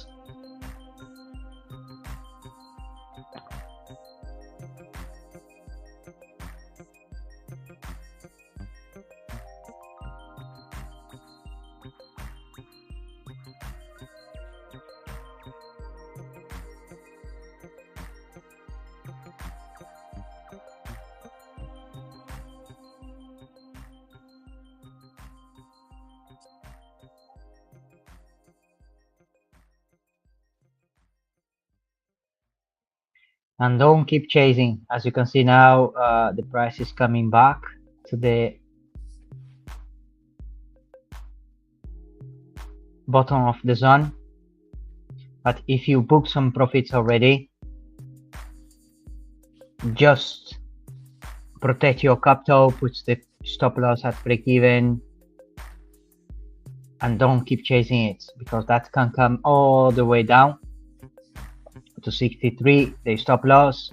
And don't keep chasing. As you can see now, the price is coming back to the bottom of the zone. But if you book some profits already, just protect your capital, put the stop loss at break even, and don't keep chasing it, because that can come all the way down to 63, the stop loss.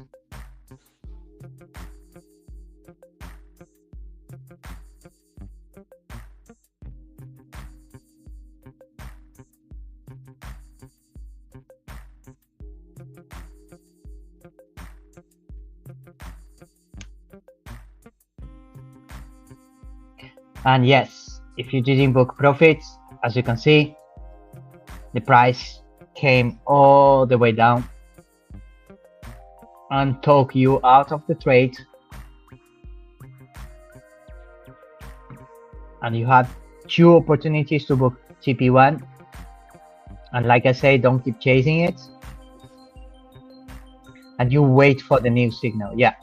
And yes, if you didn't book profits, as you can see, the price came all the way down and took you out of the trade, and you had two opportunities to book TP1, and like I say, don't keep chasing it. and you wait for the new signal. Yeah.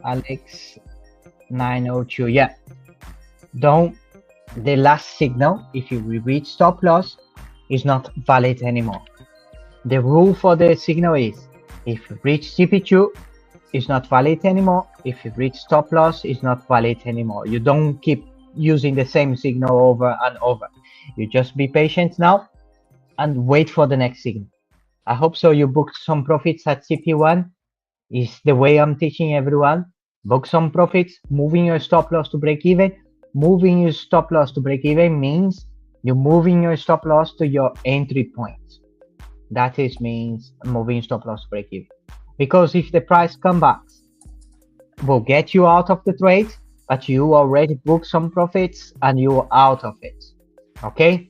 Alex 902. Yeah. The last signal, if you reach stop loss, is not valid anymore. The rule for the signal is, if you reach TP2, it's not valid anymore. If you reach stop loss, it's not valid anymore. You don't keep using the same signal over and over. You just be patient now and wait for the next signal. I hope so. You booked some profits at TP1. Is the way I'm teaching everyone. Book some profits, moving your stop loss to break even. Moving your stop loss to break even means you're moving your stop loss to your entry point. That means moving stop loss to break even. Because if the price comes back, will get you out of the trade, but you already booked some profits and you're out of it. Okay?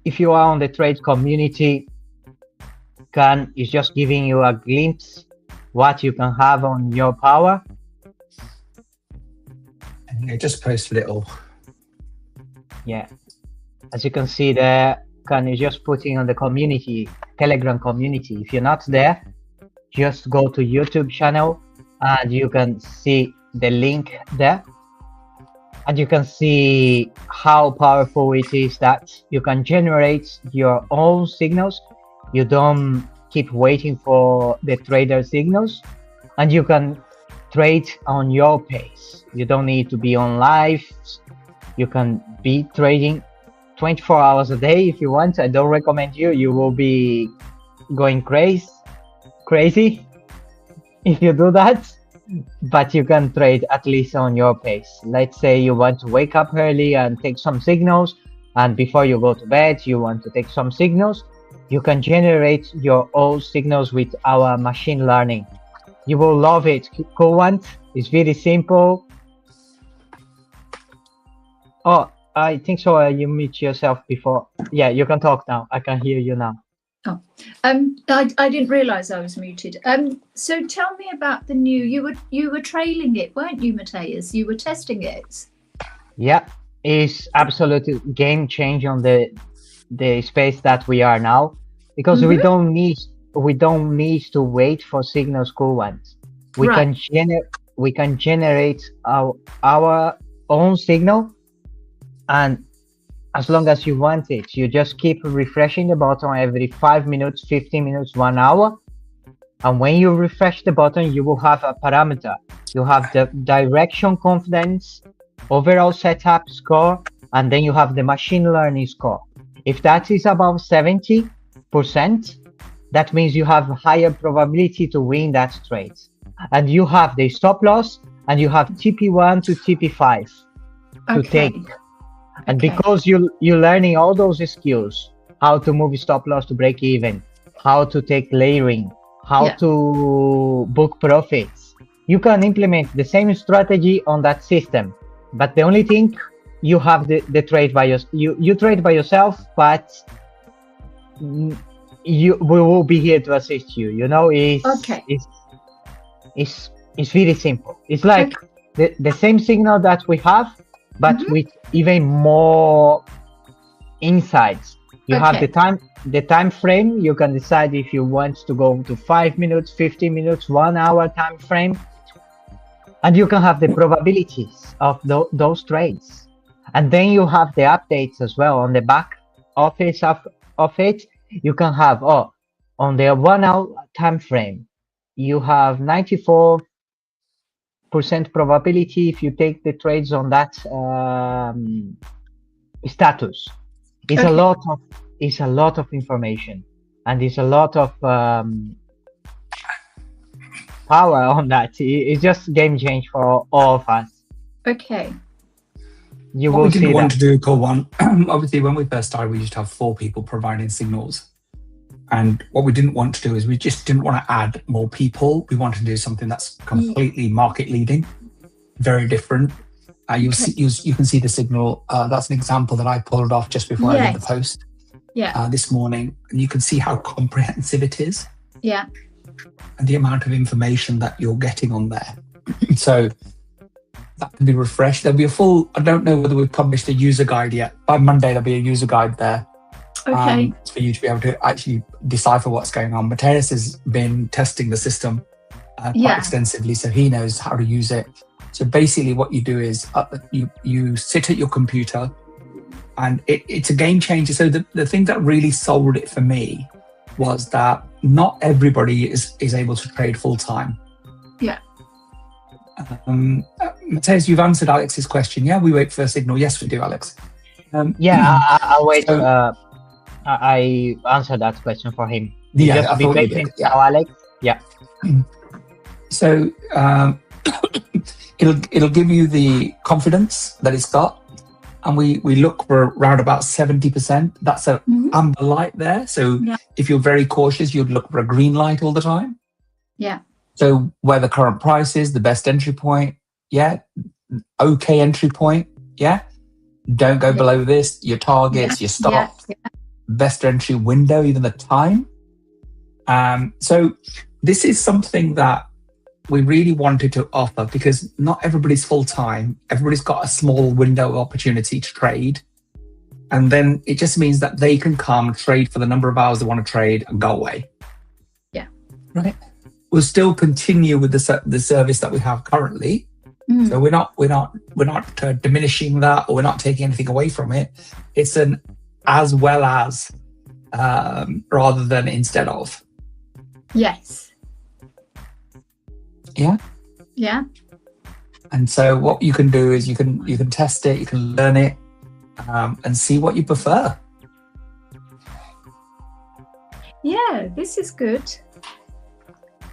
If you are on the trade community, Can is just giving you a glimpse what you can have on your power. And I just posted it all. Yeah, as you can see there, Can is just putting on the community, Telegram community. If you're not there, just go to YouTube channel and you can see the link there. And you can see how powerful it is that you can generate your own signals. You don't keep waiting for the trader signals, and you can trade on your pace. You don't need to be on live. You can be trading 24 hours a day if you want. I don't recommend you will be going crazy if you do that, but you can trade at least on your pace. Let's say you want to wake up early and take some signals, and before you go to bed you want to take some signals. You can generate your own signals with our machine learning. You will love it. Covant is very simple. Oh, I think so. You mute yourself before. Yeah, you can talk now. I can hear you now. Oh, I didn't realize I was muted. So tell me about the new. You were trailing it, weren't you, Mateus? You were testing it. Yeah, it's absolutely game change on the space that we are now, because we don't need to wait for signals Covant. We can generate our own signal, and as long as you want it, you just keep refreshing the button every 5 minutes, 15 minutes, 1 hour. And when you refresh the button, you will have a parameter. You have the direction confidence, overall setup score, and then you have the machine learning score. If that is above 70%, that means you have a higher probability to win that trade. And you have the stop loss, and you have TP1 to TP5 to take. And because you're learning all those skills, how to move stop loss to break even, how to take layering, how to book profits, you can implement the same strategy on that system. But the only thing, you have the trade by you trade by yourself, but we will be here to assist you. You know, it's very simple. It's like the same signal that we have, but with even more insights. You have the time frame. You can decide if you want to go to 5 minutes, 15 minutes, 1 hour time frame, and you can have the probabilities of those trades. And then you have the updates as well on the back office of it. You can have on the 1 hour time frame, you have 94% probability if you take the trades on that status. It's a lot of information, and it's a lot of power on that. It's just game change for all of us. Okay. You will see that. What we didn't want to do, Covant, obviously when we first started, we used to have 4 people providing signals. And what we didn't want to do is we just didn't want to add more people. We wanted to do something that's completely market leading, very different. You can see the signal. That's an example that I pulled off just before I did the post this morning. And you can see how comprehensive it is. Yeah. And the amount of information that you're getting on there. So that can be refreshed. There'll be a full, I don't know whether we've published a user guide yet. By Monday, there'll be a user guide there Okay. for you to be able to actually decipher what's going on. Mateus has been testing the system quite Yeah. extensively, so he knows how to use it. So basically what you do is you sit at your computer, and it's a game changer. So the thing that really sold it for me was that not everybody is able to trade full time. Yeah. Mateus, you've answered Alex's question. Yeah, we wait for a signal. Yes, we do, Alex. I'll wait. So- I answered that question for him. Yeah, Just I be thought you patient did. Yeah. now, Alex. Yeah. So it'll give you the confidence that it's got, and we look for around about 70%. That's a Mhm. amber light there. So Yeah. if you're very cautious, you'd look for a green light all the time. Yeah. So where the current price is, the best entry point, yeah, okay entry point, yeah. Don't go Yeah. below this. Your targets, your stop, Yeah. best entry window, even the time. So this is something that we really wanted to offer, because not everybody's full time. Everybody's got a small window of opportunity to trade. And then it just means that they can come trade for the number of hours they want to trade and go away. Yeah. Right. We'll still continue with the service that we have currently. Mm. So we're not diminishing that, or we're not taking anything away from it. It's an as well as rather than instead of. Yes. Yeah. Yeah. And so what you can do is you can test it, you can learn it, and see what you prefer. Yeah, this is good.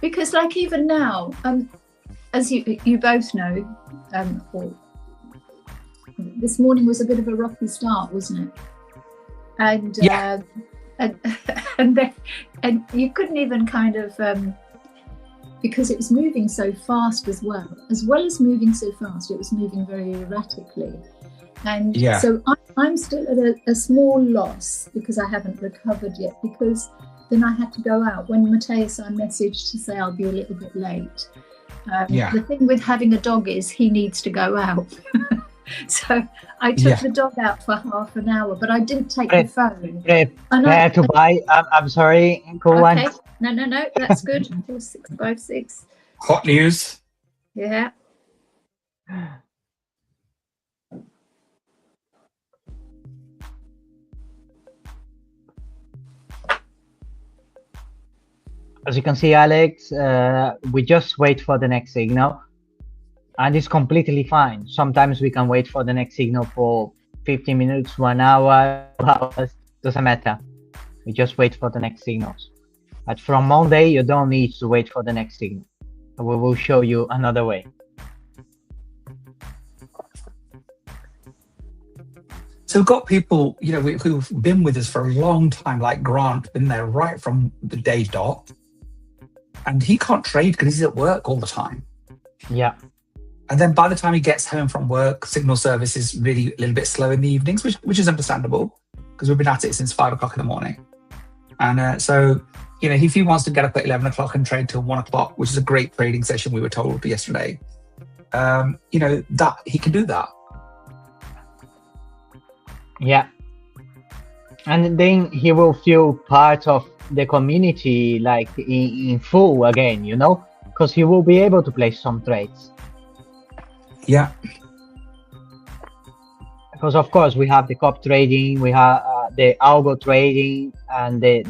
Because like even now, as you both know, or this morning was a bit of a rocky start, wasn't it? And Yeah. and you couldn't even kind of because it was moving so fast as well as moving so fast, it was moving very erratically. And Yeah. so I'm still at a small loss because I haven't recovered yet, because then I had to go out. When Mateus, I messaged to say I'll be a little bit late. Yeah. The thing with having a dog is he needs to go out. So I took Yeah. the dog out for half an hour, but I didn't take Great. the phone. I have to buy. I'm sorry. Go Okay. on. No, that's good. 4656. Hot news. Yeah. As you can see, Alex, we just wait for the next signal, and it's completely fine. Sometimes we can wait for the next signal for 15 minutes, 1 hour, 2 hours, doesn't matter. We just wait for the next signals. But from Monday, you don't need to wait for the next signal. We will show you another way. So we've got people, who've been with us for a long time, like Grant, been there right from the day dot. And he can't trade because he's at work all the time. Yeah. And then by the time he gets home from work, signal service is really a little bit slow in the evenings, which is understandable, because we've been at it since 5 o'clock in the morning. And so, if he wants to get up at 11 o'clock and trade till 1 o'clock, which is a great trading session, we were told yesterday, that he can do that. Yeah. And then he will feel part of the community, like in full again, because he will be able to place some trades. Yeah. Because of course we have the cop trading, we have the algo trading, and the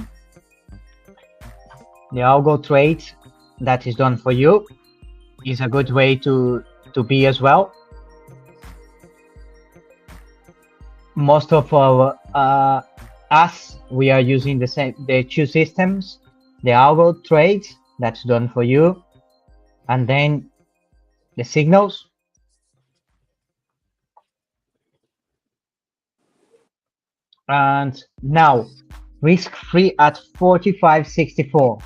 algo trade that is done for you is a good way to be as well. Most of our us, we are using the two systems, the algo trade that's done for you, and then the signals. And now risk-free at 45.64.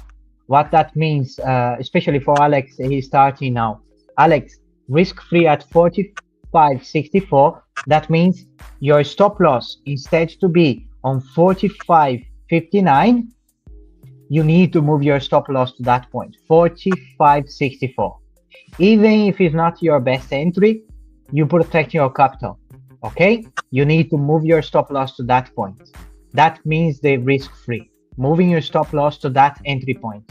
What that means, especially for Alex, he's starting now. Alex, risk-free at 45.64. That means your stop loss, instead to be on 45.59, you need to move your stop loss to that point, 45.64. Even if it's not your best entry, you protect your capital. Okay, you need to move your stop loss to that point. that means the risk-free. Moving your stop loss to that entry point.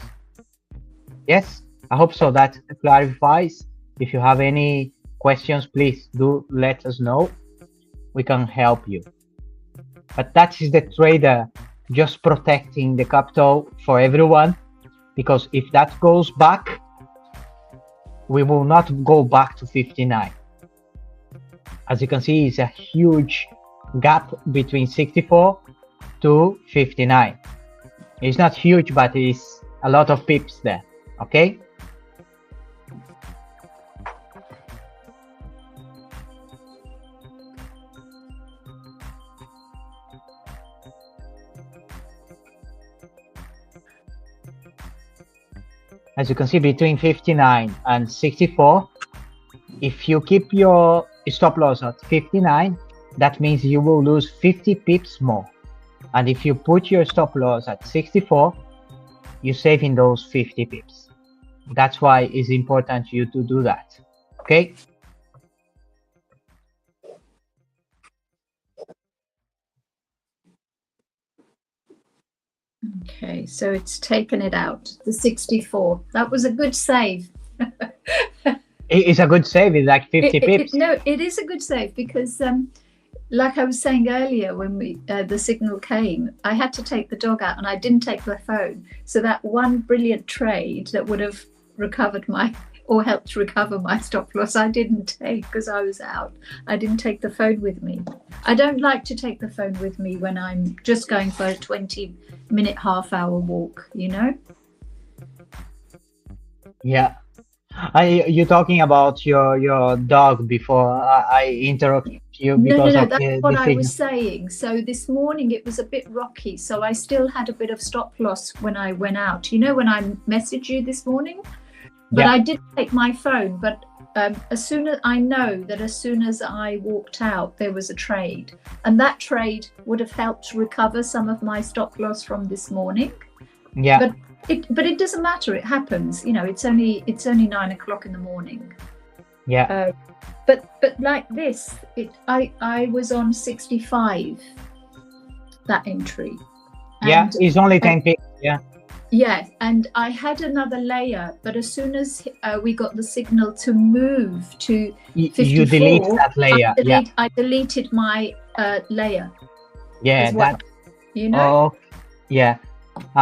Yes, I hope so that clarifies. If you have any questions, please do let us know. We can help you. But that is the trader just protecting the capital for everyone, because if that goes back, we will not go back to 59. As you can see, it's a huge gap between 64 to 59. It's not huge, but it's a lot of pips there. Okay. As you can see, between 59 and 64, if you keep your stop loss at 59, that means you will lose 50 pips more. And if you put your stop loss at 64, you're saving those 50 pips. That's why it's important you to do that. Okay. Okay, so it's taken it out, the 64. That was a good save. It's a good save. It's like 50 pips. No, it is a good save because, like I was saying earlier, when the signal came, I had to take the dog out and I didn't take the phone. So that one brilliant trade that would have recovered or helped recover my stop loss, I didn't take because I was out. I didn't take the phone with me. I don't like to take the phone with me when I'm just going for a 20-minute, half-hour walk, you know? Yeah. You're talking about your dog before I interrupt you because no, of that's what I signal. was saying. So this morning it was a bit rocky, so I still had a bit of stop loss when I went out. You know, when I messaged you this morning? But Yeah. I did take my phone, but as soon as I walked out, there was a trade, and that trade would have helped recover some of my stop loss from this morning. Yeah. But it doesn't matter. It happens. You know, it's only 9 o'clock in the morning. Yeah. But like this, I was on 65. That entry. Yeah. And, It's only 10 pips. Yeah. yeah, and I had another layer, but as soon as we got the signal to move to 54, You delete that layer. I deleted my layer. Yeah. as well, That. you know. Oh. Yeah.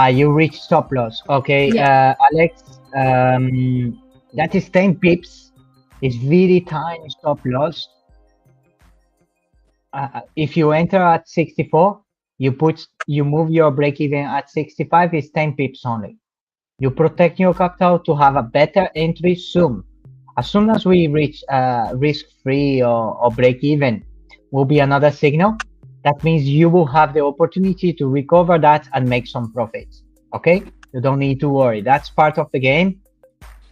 You reach stop loss. Okay. Yeah. Alex. That is 10 pips. It's very tiny stop loss. If you enter at 64, you move your break even at 65. It's 10 pips only. You protect your capital to have a better entry soon. As soon as we reach risk-free or break even, will be another signal. That means you will have the opportunity to recover that and make some profits. Okay, you don't need to worry. That's part of the game.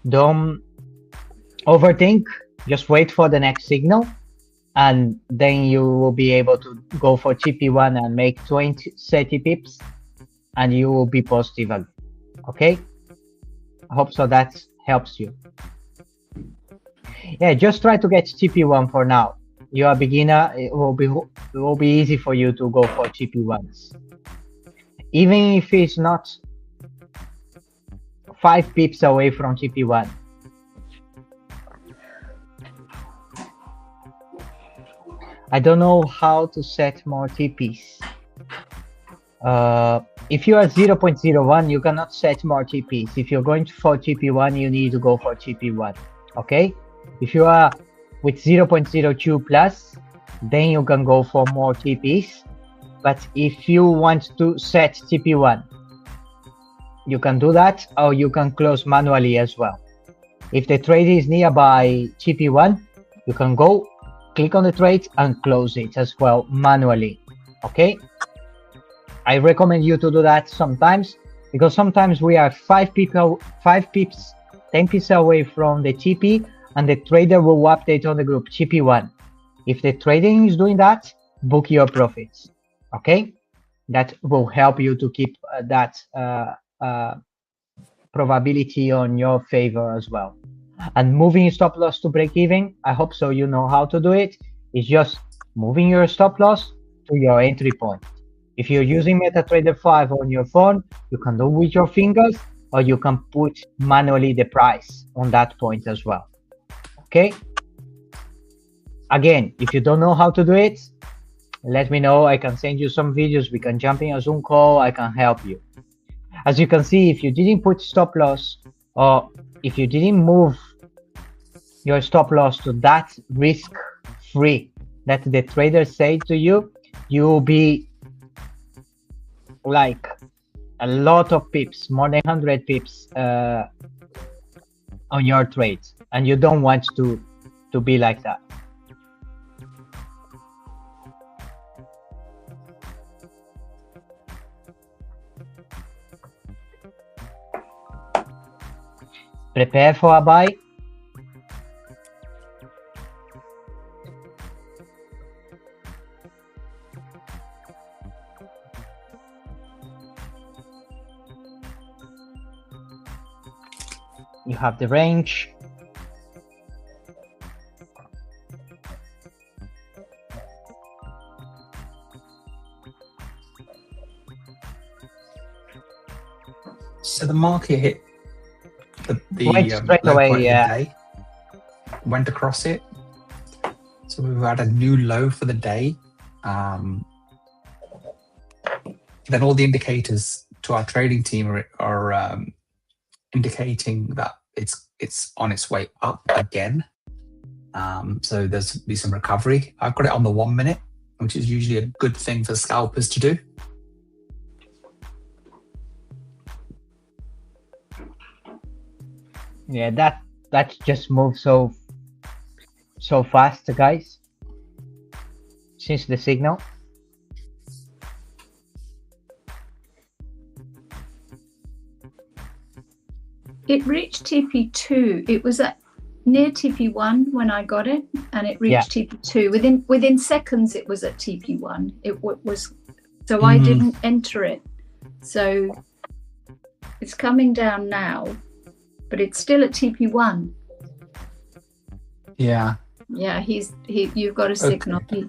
Don't overthink. Just wait for the next signal, and then you will be able to go for TP1 and make 30 pips, and you will be positive again. Okay, I hope so that helps you. Yeah, just try to get TP1 for now. You're a beginner. It will be easy for you to go for TP1s, even if it's not 5 pips away from TP1. I don't know how to set more TPs. If you are 0.01, you cannot set more TPs. If you're going for TP1, you need to go for TP1. Okay? If you are with 0.02 plus, then you can go for more TPs. But if you want to set TP1, you can do that, or you can close manually as well. If the trade is nearby TP1, you can go, click on the trade and close it as well manually. Okay? I recommend you to do that sometimes, because sometimes we are 5 pips, 10 pips away from the TP, and the trader will update on the group TP1. If the trading is doing that, book your profits. Okay, that will help you to keep that probability on your favor as well. And moving stop loss to break even, I hope so you know how to do it. It's just moving your stop loss to your entry point. If you're using MetaTrader 5 on your phone, you can do with your fingers, or you can put manually the price on that point as well. Okay? Again, if you don't know how to do it, let me know. I can send you some videos. We can jump in a Zoom call. I can help you. As you can see, if you didn't put stop loss, or if you didn't move your stop loss to that risk free that the trader said to you, you'll be like a lot of pips, more than 100 pips on your trades, and you don't want to be like that. Prepare for a buy. You have the range. So the market hit the Went straight low away, point of the yeah. day, went across it. So we've had a new low for the day. Then all the indicators to our trading team are indicating that it's on its way up again. So there's be some recovery. I've got it on the 1 minute, which is usually a good thing for scalpers to do. Yeah, that just moved so fast, guys, since the signal. It reached TP2. It was at near TP1 when I got it, and it reached TP2 within seconds. It was at TP1. It was, so I didn't enter it. So it's coming down now, but it's still at TP1. Yeah. Yeah, you've got a signal. Okay.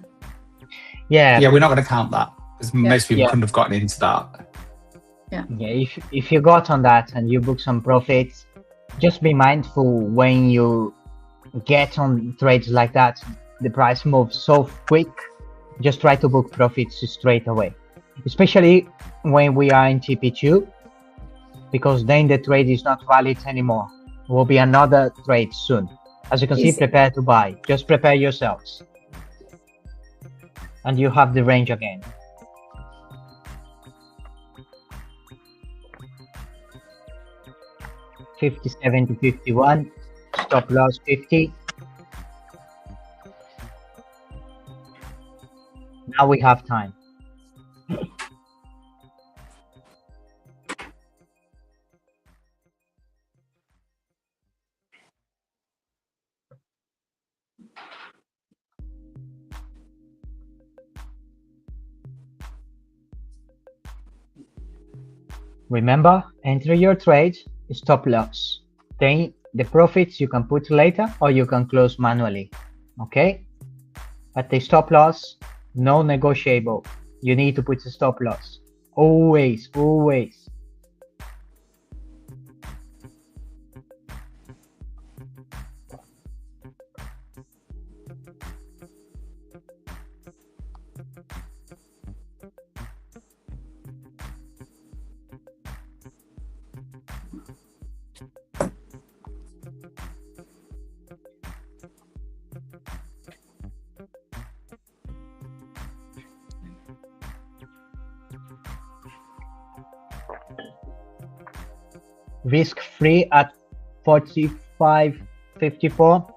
Yeah, Yeah, we're not going to count that because most people Yeah. couldn't have gotten into that. yeah. If you got on that and you book some profits, just be mindful when you get on trades like that. The price moves so quick. Just try to book profits straight away, especially when we are in TP2, because then the trade is not valid anymore. Will be another trade soon. As you can see, Yes. prepare to buy. Just prepare yourselves, and you have the range again. $57 to $51, stop loss 50. Now we have time. Remember, enter your trade, stop loss. Then the profits you can put later, or you can close manually. Okay? But the stop loss, no negotiable. You need to put a stop loss. Always, always. Risk free at 45.54.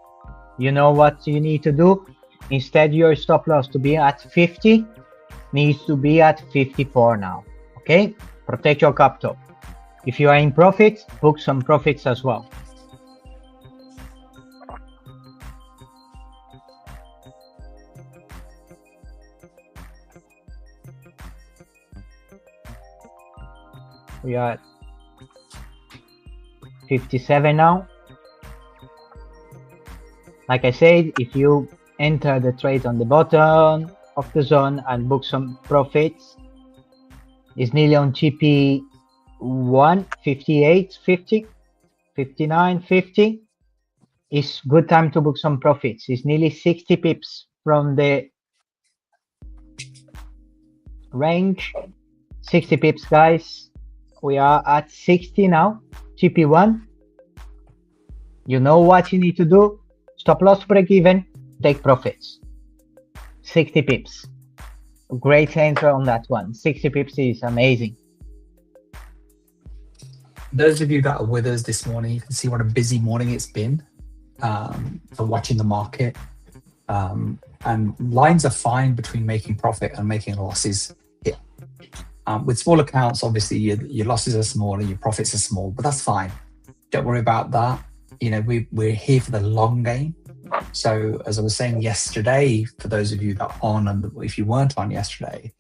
You know what you need to do? Instead, your stop loss to be at 50 needs to be at 54 now. Okay? Protect your capital. If you are in profit, book some profits as well. We are at 57 now. Like I said, if you enter the trade on the bottom of the zone and book some profits, It's nearly on GP 1, 58.50, 59.50. It's good time to book some profits. It's nearly 60 pips from the range. 60 pips, guys. We are at 60 now. GP1. You know what you need to do. Stop loss break even. Take profits. 60 pips. Great entry on that one. 60 pips is amazing. Those of you that are with us this morning, you can see what a busy morning it's been for watching the market. And lines are fine between making profit and making losses here. With small accounts, obviously your losses are small and your profits are small, but that's fine. Don't worry about that. You know, we're here for the long game. So as I was saying yesterday, for those of you that are on, and if you weren't on yesterday,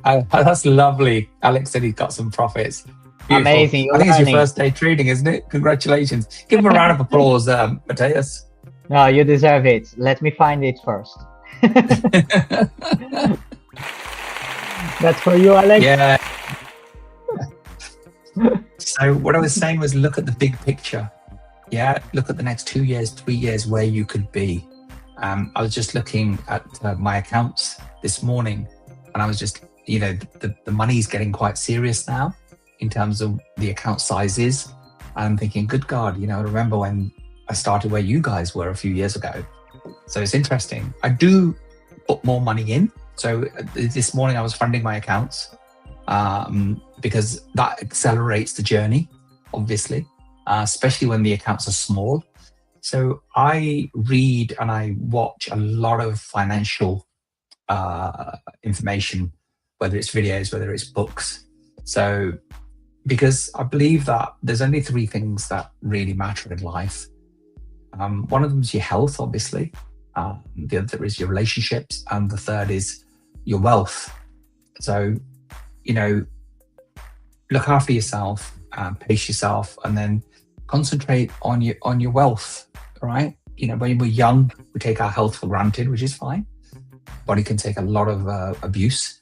that's lovely. Alex said he got some profits. Beautiful. Amazing. I think it's your first day trading, isn't it? Congratulations. Give him a round of applause, Mateus. No, you deserve it. Let me find it first. That's for you, Alex. Yeah. So what I was saying was look at the big picture. Yeah, look at the next 2 years, 3 years, where you could be. I was just looking at my accounts this morning, and I was just, you know, the money's getting quite serious now in terms of the account sizes. I'm thinking, good God, you know, I remember when I started where you guys were a few years ago. So it's interesting. I do put more money in. So this morning I was funding my accounts because that accelerates the journey, obviously, especially when the accounts are small. So I read and I watch a lot of financial information, whether it's videos, whether it's books. So because I believe that there's only 3 things that really matter in life. One of them is your health, obviously. The other is your relationships. And the third is your wealth. So, you know, look after yourself, pace yourself, and then concentrate on your wealth, right? You know, when we're young, we take our health for granted, which is fine. Body can take a lot of abuse.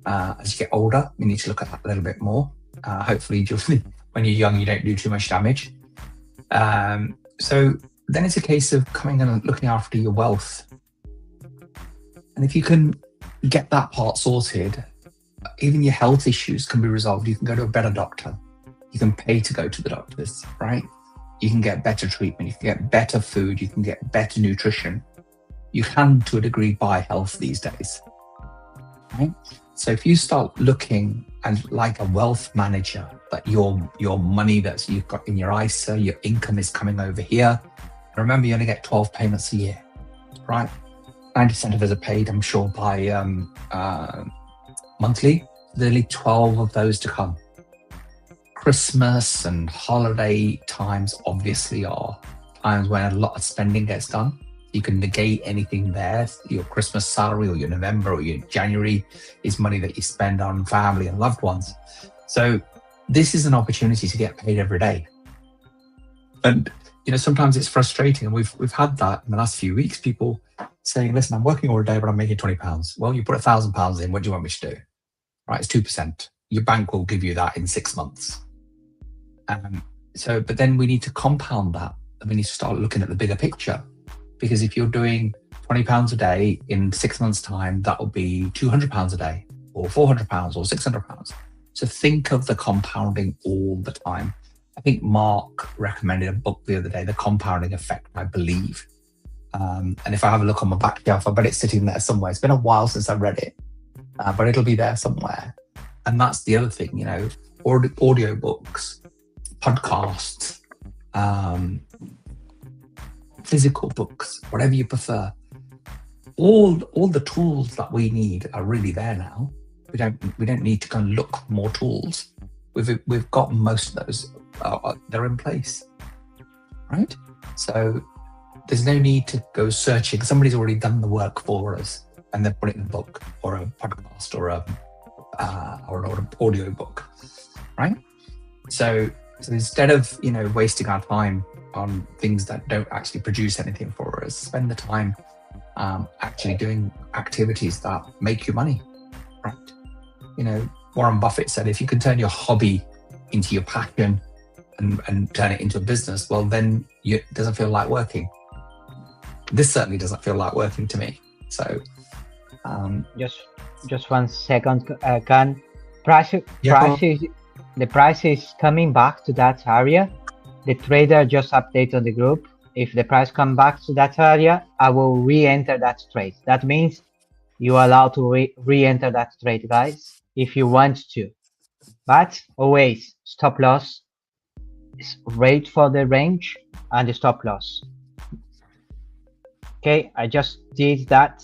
As you get older, we need to look at that a little bit more. Hopefully, when you're young, you don't do too much damage. So then it's a case of coming in and looking after your wealth. And if you can get that part sorted, even your health issues can be resolved. You can go to a better doctor. You can pay to go to the doctors, right? You can get better treatment. You can get better food. You can get better nutrition. You can, to a degree, buy health these days, right? So if you start looking and like a wealth manager, that your money that you've got in your ISA, your income is coming over here. Remember, you only get 12 payments a year, right? 90% of us are paid, I'm sure, by monthly. There's only 12 of those to come. Christmas and holiday times obviously are times when a lot of spending gets done. You can negate anything there. Your Christmas salary or your November or your January is money that you spend on family and loved ones. So this is an opportunity to get paid every day. And you know, sometimes it's frustrating, and we've had that in the last few weeks. People saying, "Listen, I'm working all day, but I'm making £20." Well, you put £1,000 in. What do you want me to do? Right, it's 2%. Your bank will give you that in 6 months. But then we need to compound that, and we need to start looking at the bigger picture. Because if you're doing £20 a day in 6 months' time, that will be £200 a day, or £400, or £600. So think of the compounding all the time. I think Mark recommended a book the other day, The Compounding Effect, I believe. And if I have a look on my back shelf, I bet it's sitting there somewhere. It's been a while since I read it, but it'll be there somewhere. And that's the other thing, you know, audio books, podcasts, physical books, whatever you prefer. All the tools that we need are really there now. We don't need to go and look for more tools. We've got most of those. They're in place, right? So there's no need to go searching. Somebody's already done the work for us, and they've put it in a book or a podcast or an audio book, right? So instead of wasting our time on things that don't actually produce anything for us, spend the time actually doing activities that make you money, right? Warren Buffett said, if you can turn your hobby into your passion and turn it into a business, well, then it doesn't feel like working. This certainly doesn't feel like working to me. So, just 1 second, Can. The price is coming back to that area. The trader just updated the group. If the price comes back to that area, I will re-enter that trade. That means you are allowed to re-enter that trade, guys, if you want to. But always stop loss, wait for the range and the stop loss. Okay, I just did that.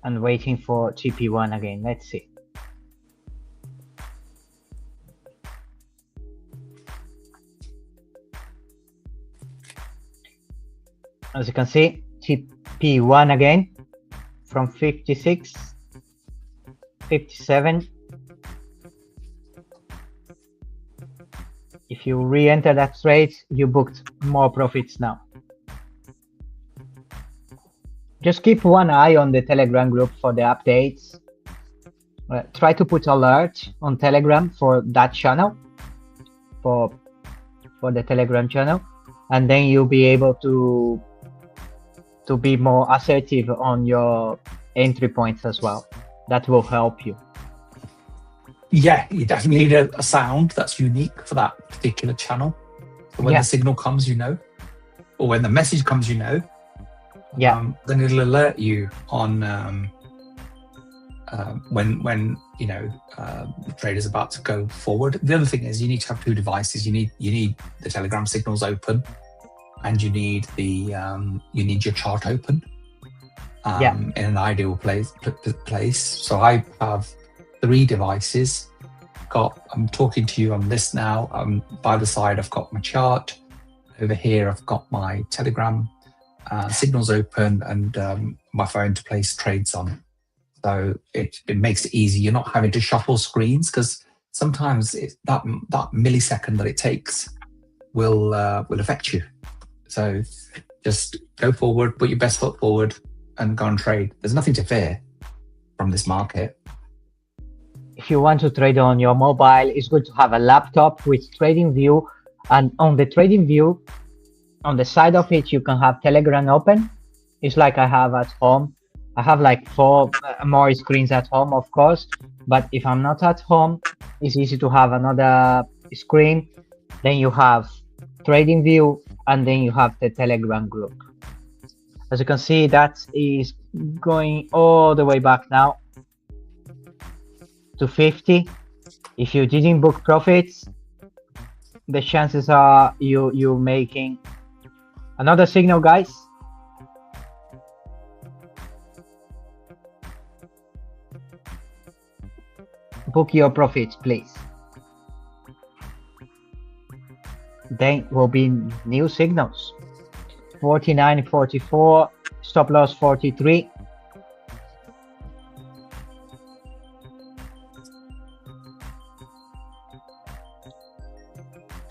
And waiting for TP1 again. Let's see. As you can see, TP1 again from 56, 57. If you re-enter that trade, you booked more profits now. Just keep one eye on the Telegram group for the updates. Try to put alert on Telegram for that channel, for the Telegram channel, and then you'll be able to be more assertive on your entry points as well. That will help you. Yeah, you definitely need a sound that's unique for that particular channel. So when the signal comes, you know, or when the message comes, you know. Then it'll alert you on when you know the trade is about to go forward. The other thing is you need to have two devices. You need the Telegram signals open, and you need your chart open. In an ideal place. So I have 3 devices. I'm talking to you on this now. By the side, I've got my chart. Over here, I've got my Telegram signals open and my phone to place trades on. So it makes it easy. You're not having to shuffle screens, because sometimes that millisecond that it takes will affect you. So just go forward, put your best foot forward, and go and trade. There's nothing to fear from this market. If you want to trade on your mobile, it's good to have a laptop with TradingView, and on the TradingView, on the side of it, you can have Telegram open. It's like I have at home. I have like 4 more screens at home, of course, but if I'm not at home, it's easy to have another screen. Then you have TradingView, and then you have the Telegram group. As you can see, that is going all the way back now to 50. If you didn't book profits, the chances are you making another signal, guys. Book your profits, please. Then will be new signals. 49, 44, stop loss 43.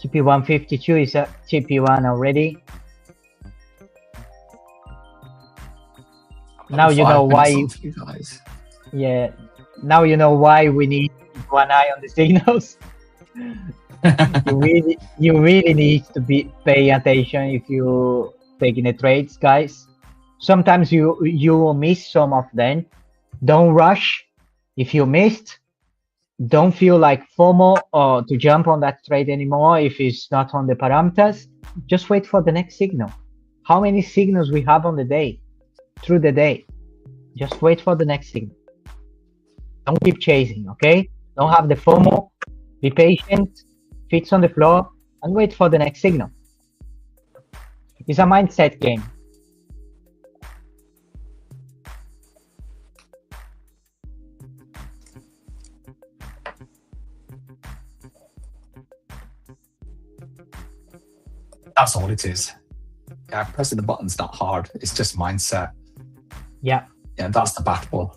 TP152 is a TP1 already. Now you know why. Yeah. Now you know why we need one eye on the signals. you really need to pay attention if you taking the trades, guys. Sometimes you will miss some of them. Don't rush. If you missed, don't feel like FOMO or to jump on that trade anymore if it's not on the parameters. Just wait for the next signal. How many signals we have on the day, through the day? Just wait for the next signal. Don't keep chasing, okay? Don't have the FOMO. Be patient, fix on the floor, and wait for the next signal. It's a mindset game. That's all it is. Yeah, pressing the button's not hard. It's just mindset. Yeah. Yeah, that's the battle.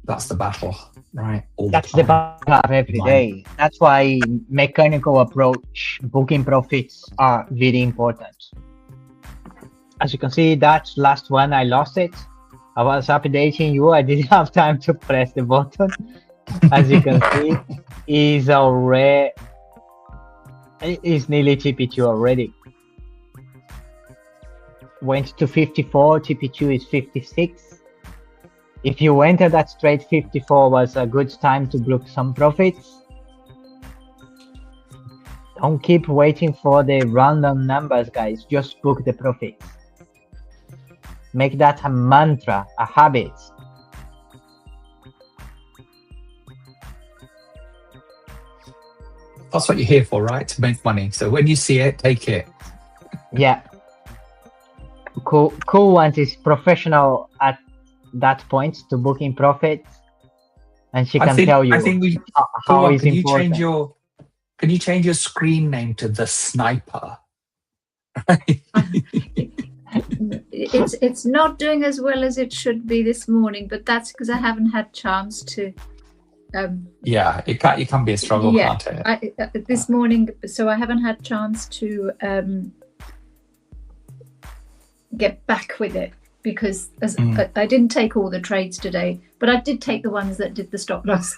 That's the battle, right? That's the battle every day. That's why mechanical approach, booking profits are very important. As you can see, that last one, I lost it. I was updating you. I didn't have time to press the button. As you can see, is already is nearly TP2 already. Went to 54. TP2 is 56. If you enter that trade, 54 was a good time to book some profits. Don't keep waiting for the random numbers, guys. Just book the profits. Make that a mantra, a habit. That's what you're here for, right? To make money. So when you see it, take it. Yeah. Cool one is professional at that point to booking profits, and she can tell you. I think we. How on, is can important. Can you change your screen name to the Sniper? It's not doing as well as it should be this morning, but that's because I haven't had chance to. Yeah, it can be a struggle, can't it? This morning, so I haven't had chance to get back with it because I didn't take all the trades today, but I did take the ones that did the stop loss.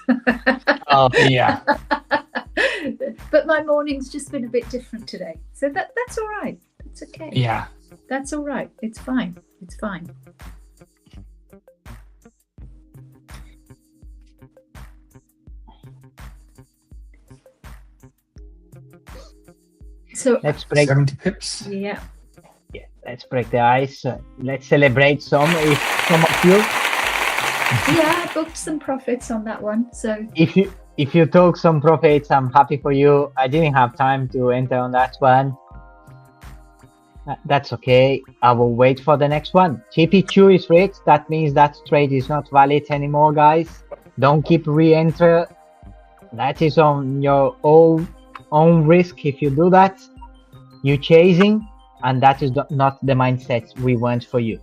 Oh, yeah. But my morning's just been a bit different today, so that's all right. It's okay. Yeah, that's all right. It's fine. It's fine. So let's break 70 pips. Yeah. Yeah, let's break the ice. Let's celebrate some of you. Yeah, I booked some profits on that one. So if you took some profits, I'm happy for you. I didn't have time to enter on that one. That's okay. I will wait for the next one. TP2 is rigged. That means that trade is not valid anymore, guys. Don't keep re-enter. That is on your own risk. If you do that, you're chasing, and that is not the mindset we want for you.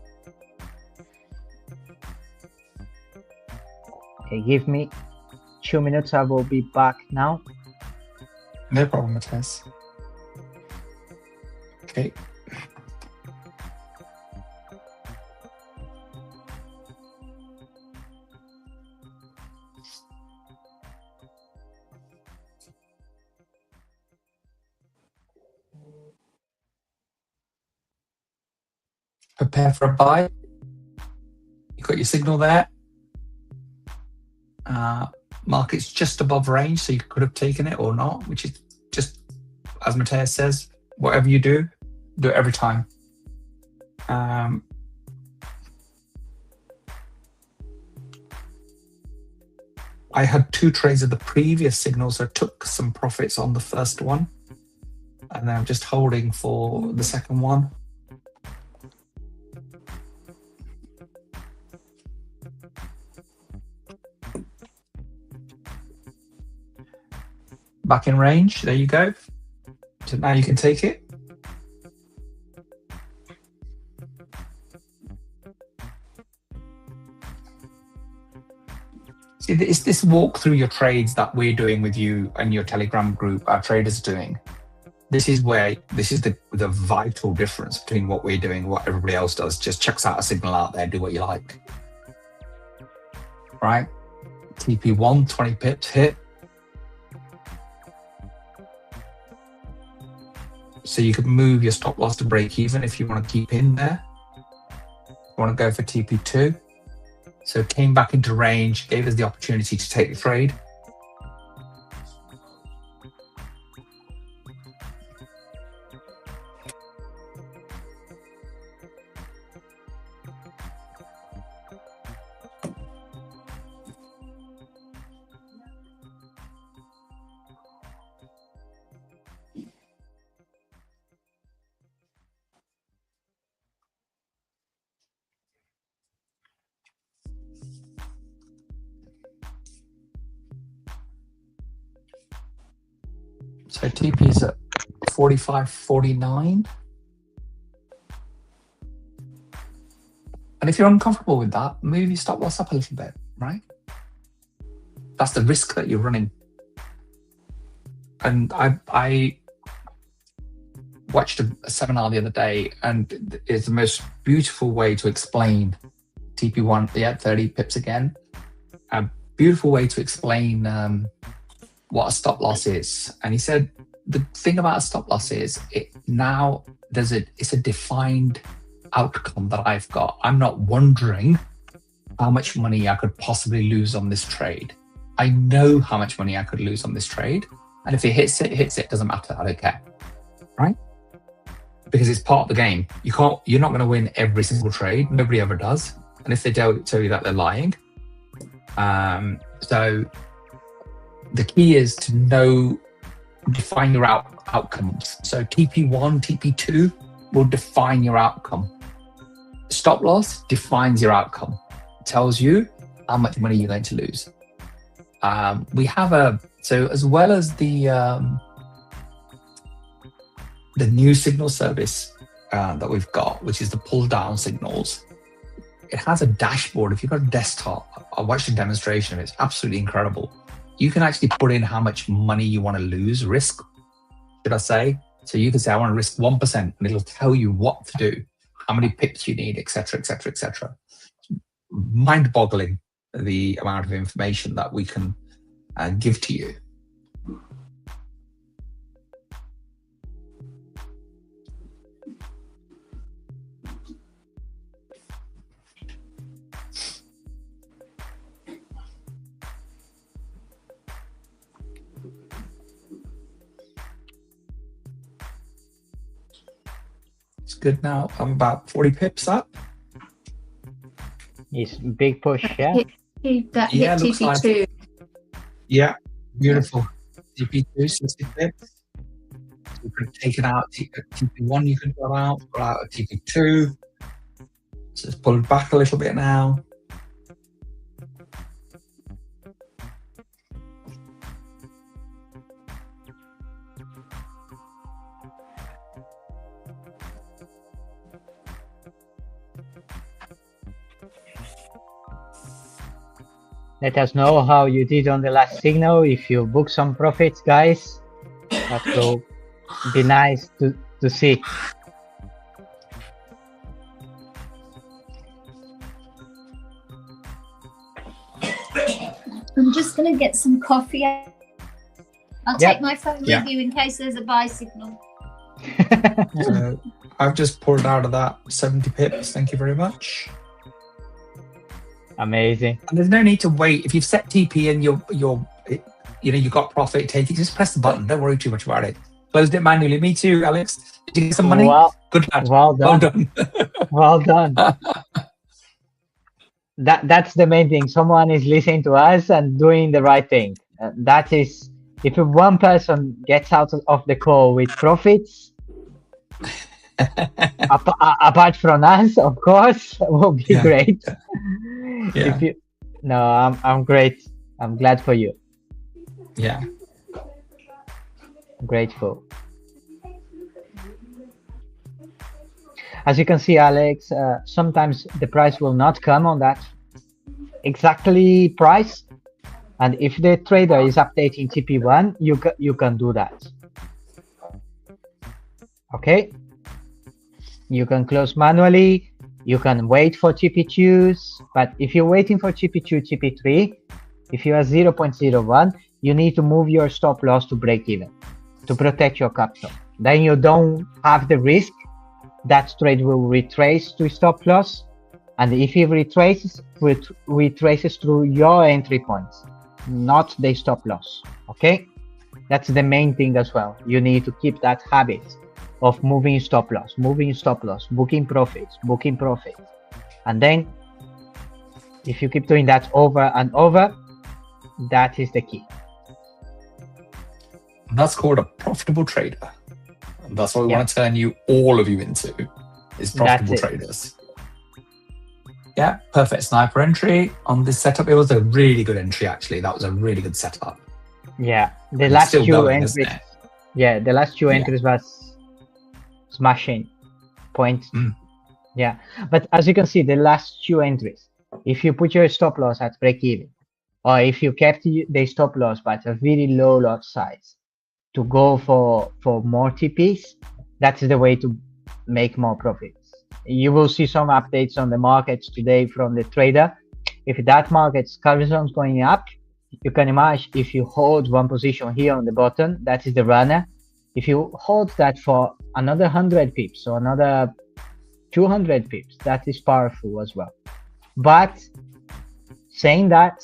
Okay, give me 2 minutes. I will be back now. No problem, Matthias. Okay. Prepare for a buy. You got your signal there. Market's just above range, so you could have taken it or not, which is just, as Matthias says, whatever you do it every time. I had 2 trades of the previous signal, so I took some profits on the first one, and then I'm just holding for the second one. Back in range, there you go. So now you can take it. See, it's this walk through your trades that we're doing with you and your Telegram group, our traders are doing. This is the vital difference between what we're doing and what everybody else does. Just chucks out a signal out there, do what you like. Right? TP1, 20 pips, hit. So you could move your stop loss to break even if you want to keep in there. You want to go for TP2. So came back into range, gave us the opportunity to take the trade. So TP is at 45.49. And if you're uncomfortable with that, move your stop loss up a little bit, right? That's the risk that you're running. And I watched a seminar the other day, and it's the most beautiful way to explain TP1, yeah, 30 pips again. A beautiful way to explain what a stop loss is. And he said the thing about a stop loss is it's a defined outcome that I've got. I'm not wondering how much money I could possibly lose on this trade. I know how much money I could lose on this trade. And if it hits it, doesn't matter. I don't care. Right? Because it's part of the game. You're not going to win every single trade. Nobody ever does. And if they tell you that, they're lying. So the key is to define your outcomes. So TP1, TP2 will define your outcome. Stop loss defines your outcome. It tells you how much money you're going to lose. We have so as well as the new signal service that we've got, which is the pull down signals. It has a dashboard. If you've got a desktop, I watched a demonstration. It's absolutely incredible. You can actually put in how much money you want to lose, risk, should I say. So you can say, I want to risk 1%, and it'll tell you what to do, how many pips you need, etc., etc., etc. Mind-boggling, the amount of information that we can give to you. Good now. I'm about 40 pips up. It's big push, yeah. Hit looks TP2. like, yeah, beautiful. TP2, 60 pips. So you could take it out. TP1 you can go out a TP2. So just pull it back a little bit now. Let us know how you did on the last signal. If you book some profits, guys, that will be nice to see. I'm just going to get some coffee. I'll Yep. take my phone Yeah. with you in case there's a buy signal. So I've just pulled out of that 70 pips. Thank you very much. Amazing. And there's no need to wait. If you've set TP and you've got profit, take it. Just press the button. Don't worry too much about it. Closed it manually. Me too, Alex. Did you get some money? Well, Good lad. well Well done. done. Well done. That's the main thing. Someone is listening to us and doing the right thing. That is, if one person gets out of the call with profits, apart from us, of course, will be Yeah. great. Yeah. I'm great. I'm glad for you. Yeah. Grateful. As you can see, Alex, sometimes the price will not come on that exactly price. And if the trader is updating TP1, you can do that. Okay? You can close manually. You can wait for TP2s. But if you're waiting for TP2, TP3, if you are 0.01, you need to move your stop loss to break even to protect your capital. Then you don't have the risk that trade will retrace to stop loss. And if it retraces through your entry points, not the stop loss. Okay? That's the main thing as well. You need to keep that habit of moving stop loss, booking profits. And then if you keep doing that over and over, that is the key. That's called a profitable trader. And that's what we want to turn all of you into, is profitable traders. Yeah, perfect sniper entry on this setup. It was a really good entry, actually. That was a really good setup. Yeah, the And last it's still two going, entries. isn't it? Yeah, the last two entries was smashing point. Yeah, but as you can see, the last two entries, if you put your stop loss at break even, or if you kept the stop loss but a very low lot size to go for more TPs, that's the way to make more profits. You will see some updates on the markets today from the trader. If that market carries on going up, you can imagine if you hold one position here on the bottom, that is the runner. If you hold that for another 100 pips or another 200 pips, that is powerful as well. But saying that,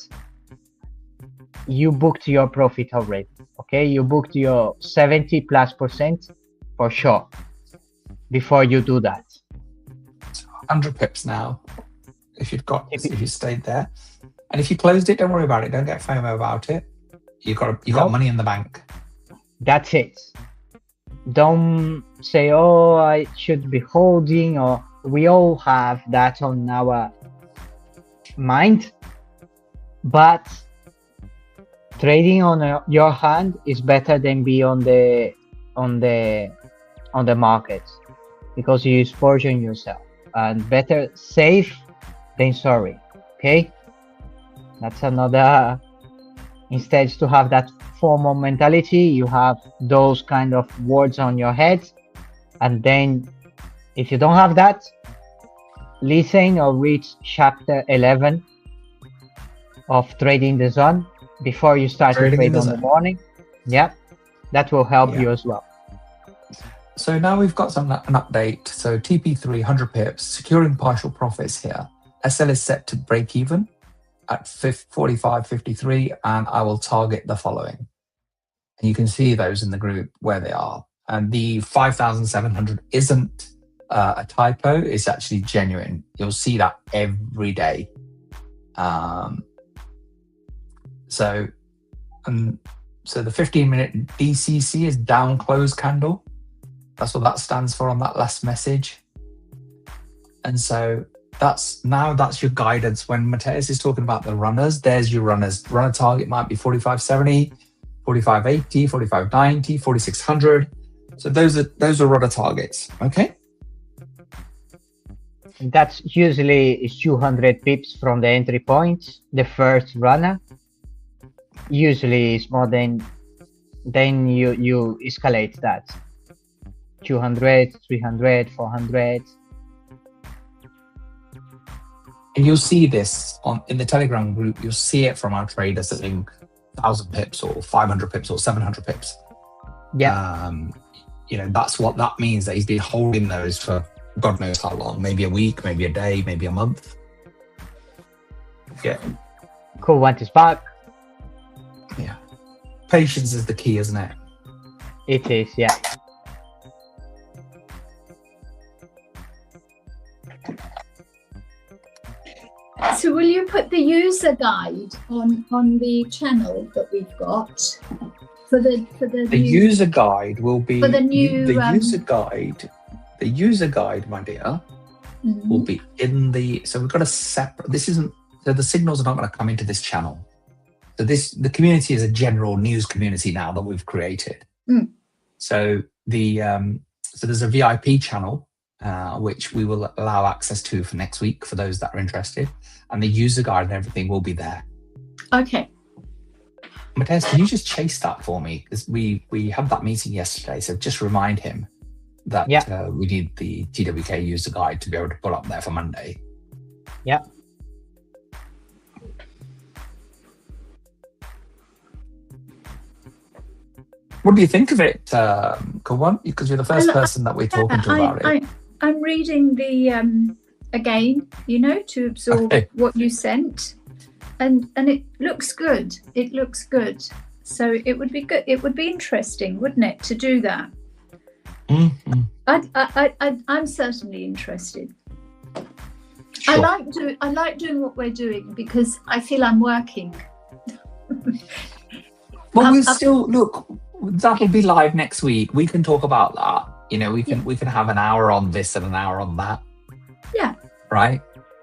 you booked your profit already. Okay, you booked your 70+% for sure before you do that. 100 pips now. If you stayed there, and if you closed it, don't worry about it. Don't get FOMO about it. You got money in the bank. That's it. Don't say, oh, I should be holding, or we all have that on our mind. But trading on your hand is better than be on the market, because you exposure yourself, and better safe than sorry. Okay, that's another. Instead to have that formal mentality, you have those kind of words on your head, and then if you don't have that, listen or read chapter 11 of Trading the Zone before you start to trade on the morning. Yeah, that will help you as well. So now we've got an update. So TP3 100 pips, securing partial profits here. SL is set to break even at 45.53, and I will target the following. And you can see those in the group where they are. And the 5,700 isn't a typo, it's actually genuine. You'll see that every day. So the 15-minute DCC is down close candle. That's what that stands for on that last message. And so that's your guidance. When Mateus is talking about the runners, there's your runners. Runner target might be 45.70, 45.80, 45.90, 4600. So those are runner targets. Okay. That's usually is 200 pips from the entry point. The first runner usually is more than you escalate that. 200, 300, 400. And you'll see this in the Telegram group. You'll see it from our traders selling 1,000 pips or 500 pips or 700 pips. Yeah. That's what that means, that he's been holding those for God knows how long. Maybe a week, maybe a day, maybe a month. Yeah. Cool. Want is back. Yeah. Patience is the key, isn't it? It is, yeah. So will you put the user guide on the channel that we've got for the user guide will be for the new the user guide, my dear, will be in the. So we've got a separate. So the signals are not going to come into this channel. So the community is a general news community now that we've created. So there's a VIP channel which we will allow access to for next week for those that are interested, and the user guide and everything will be there. Okay. Mateus, can you just chase that for me? Because we had that meeting yesterday, so just remind him that we need the TWK user guide to be able to pull up there for Monday. Yeah. What do you think of it, Kawan? Because you're the first person that we're talking to about it. I'm reading the again, to absorb what you sent, and it looks good. It looks good. So it would be good. It would be interesting, wouldn't it, to do that? I'm certainly interested. Sure. I like doing what we're doing because I feel I'm working. Well, we still look. That'll be live next week. We can talk about that. We can have an hour on this and an hour on that. Yeah. Right.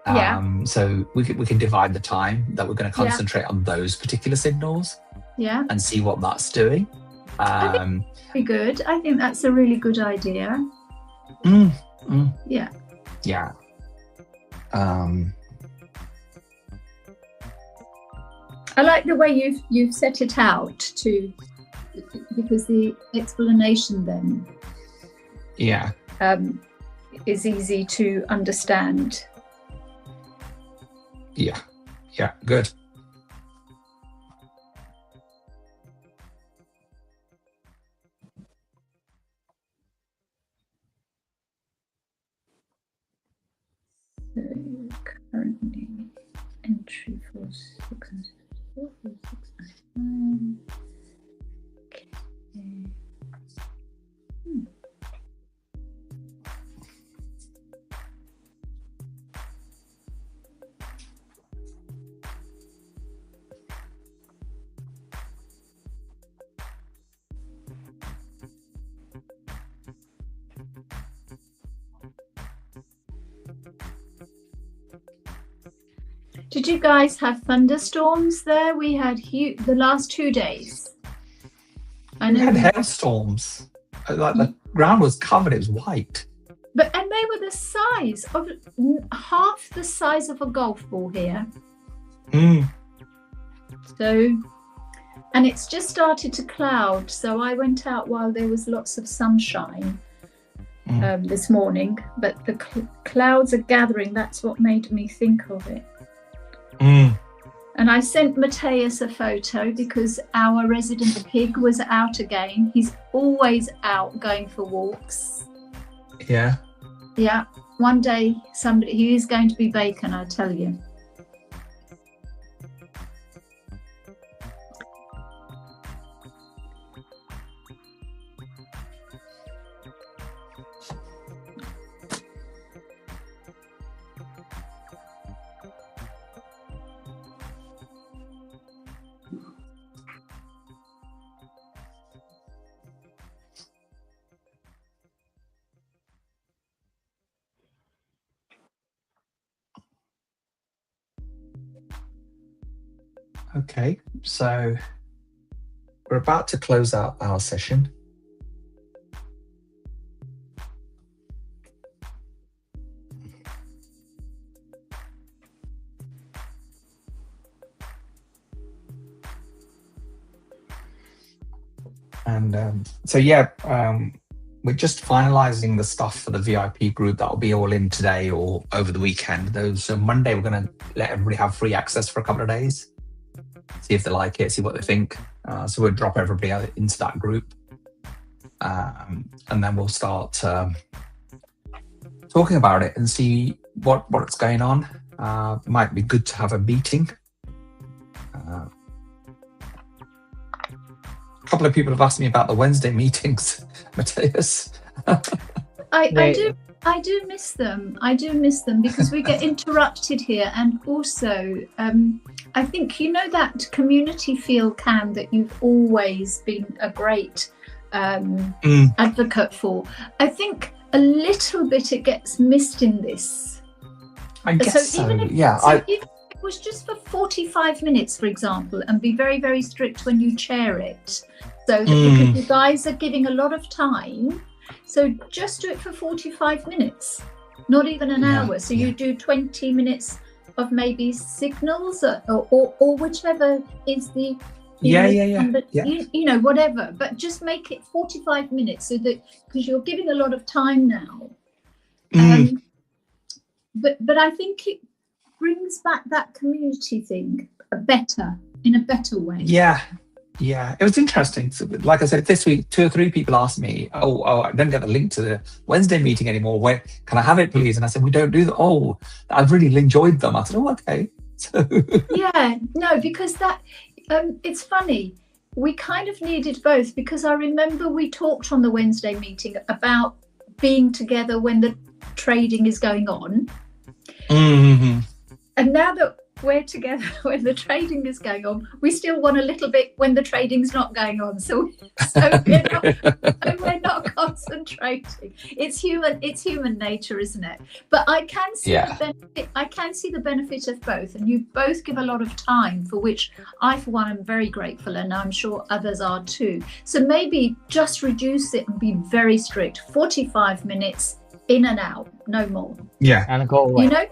Yeah. So we can divide the time that we're going to concentrate on those particular signals. Yeah. And see what that's doing. Be good. I think that's a really good idea. Yeah. Yeah. I like the way you've set it out too, because the explanation then is easy to understand. Yeah, good. So currently entry 4694, 4699. Okay. Did you guys have thunderstorms there? We had the last 2 days. I We know. had hailstorms. Like the ground was covered. It was white. And they were the size of half the size of a golf ball here. So, and it's just started to cloud. So I went out while there was lots of sunshine this morning. But the clouds are gathering. That's what made me think of it. And I sent Matthias a photo because our resident pig was out again. He's always out going for walks. Yeah. Yeah. One day he is going to be bacon, I tell you. Okay, so we're about to close out our session. And we're just finalizing the stuff for the VIP group. That'll be all in today or over the weekend. So Monday, we're going to let everybody have free access for a couple of days. See if they like it, see what they think. So we'll drop everybody into that group. And then we'll start talking about it and see what's going on. Might be good to have a meeting. A couple of people have asked me about the Wednesday meetings, Matthias. I do miss them. I do miss them because we get interrupted here. And also, I think, you know, that community feel, Cam, that you've always been a great advocate for. I think a little bit it gets missed in this. I guess so. Even if it was just for 45 minutes, for example, and be very, very strict when you chair it. So because you guys are giving a lot of time. So just do it for 45 minutes, not even an hour. So you do 20 minutes of maybe signals or whichever is the you know, whatever, but just make it 45 minutes so that, because you're giving a lot of time now. But I think it brings back that community thing in a better way. Yeah, it was interesting. So, like I said, this week, 2 or 3 people asked me, oh, I don't get the link to the Wednesday meeting anymore. Where can I have it, please? And I said, we don't do that. Oh, I've really enjoyed them. I said, oh, okay. So yeah, no, because that, it's funny. We kind of needed both, because I remember we talked on the Wednesday meeting about being together when the trading is going on. And now that we're together when the trading is going on, we still want a little bit when the trading's not going on. So we're not concentrating. It's human nature, isn't it? But I can see the benefit of both, and you both give a lot of time, for which I, for one, am very grateful, and I'm sure others are too. So maybe just reduce it and be very strict. 45 minutes in and out, no more. Yeah, and go away. You know?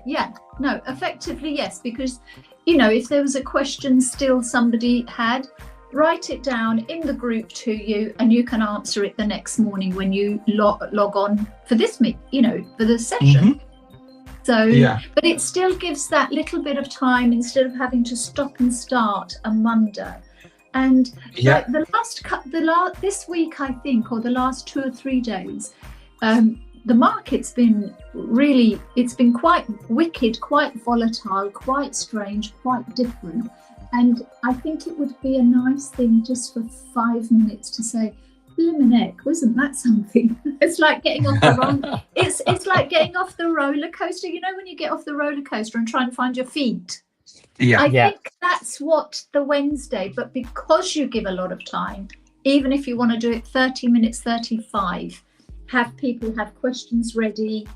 Yeah. No, effectively, yes, because, you know, if there was a question still somebody had, write it down in the group to you, and you can answer it the next morning when you log on for this for the session. So, but it still gives that little bit of time instead of having to stop and start and wonder. And like this week, I think, or the last 2 or 3 days, the market's been it's been quite wicked, quite volatile, quite strange, quite different. And I think it would be a nice thing just for 5 minutes to say, Blimmin' wasn't that something? It's like getting off the it's like getting off the roller coaster. You know, when you get off the roller coaster and try and find your feet. I think that's what the Wednesday, but because you give a lot of time, even if you want to do it 30 minutes, 35, have people have questions ready.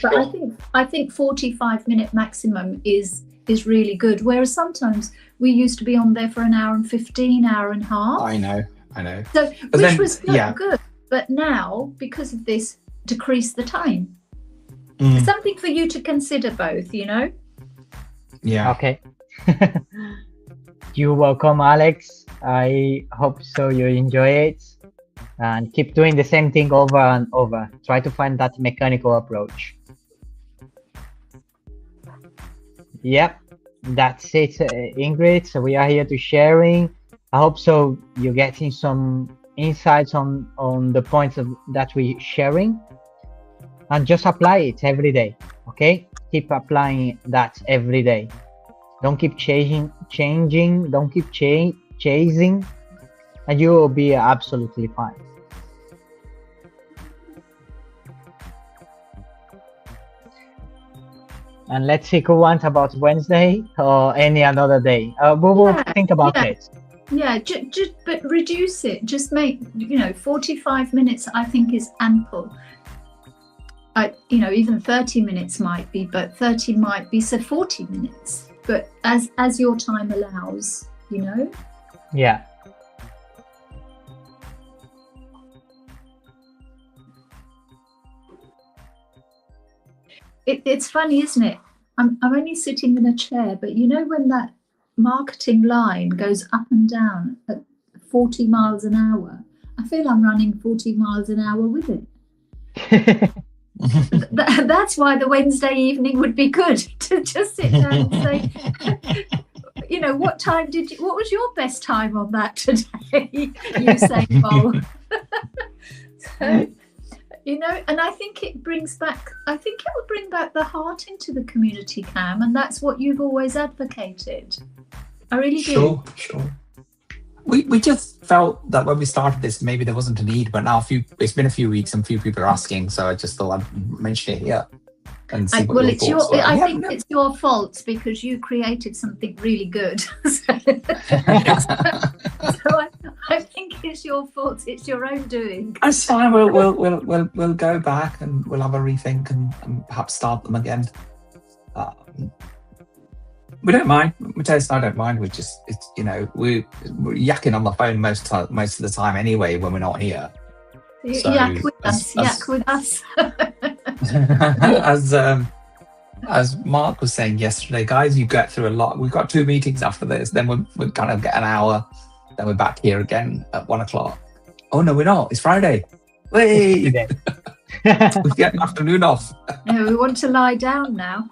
But I think 45-minute maximum is really good. Whereas sometimes we used to be on there for an hour and 15, hour and a half. I know. So, which was good. But now, because of this, decrease the time. Something for you to consider both, Yeah. Okay. You're welcome, Alex. I hope so you enjoy it. And keep doing the same thing over and over. Try to find that mechanical approach. Yep, that's it, Ingrid. So we are here to sharing. I hope so you're getting some insights on the points that we're sharing. And just apply it every day, okay? Keep applying that every day. Don't keep changing, don't keep chasing, and you will be absolutely fine. And let's see who wants about Wednesday or any another day. We will think about it. Yeah, but reduce it. Just make 45 minutes. I think is ample. Even 30 minutes might be, but 30 might be, so 40 minutes. But as your time allows, Yeah. It's funny, isn't it? I'm only sitting in a chair, but when that marketing line goes up and down at 40 miles an hour, I feel I'm running 40 miles an hour with it. That's why the Wednesday evening would be good, to just sit down and say, what was your best time on that today? Usain Bolt. So, and I think it will bring back the heart into the community, Cam, and that's what you've always advocated. I really do. Sure. We just felt that when we started this, maybe there wasn't a need, but now it's been a few weeks and a few people are asking, so I just thought I'd mention it here and see what your thoughts were. I think it's your fault because you created something really good. So I think it's your fault. It's your own doing. That's fine. We'll go back and we'll have a rethink and perhaps start them again. We don't mind. Matthias and I don't mind. We're yakking on the phone most of the time anyway when we're not here. So, yak with us. As Mark was saying yesterday, guys, you get through a lot. We've got 2 meetings after this. Then we'll kind of get an hour. Then we're back here again at 1:00. Oh no, we're not. It's Friday. Wait. We get an afternoon off. No, we want to lie down now.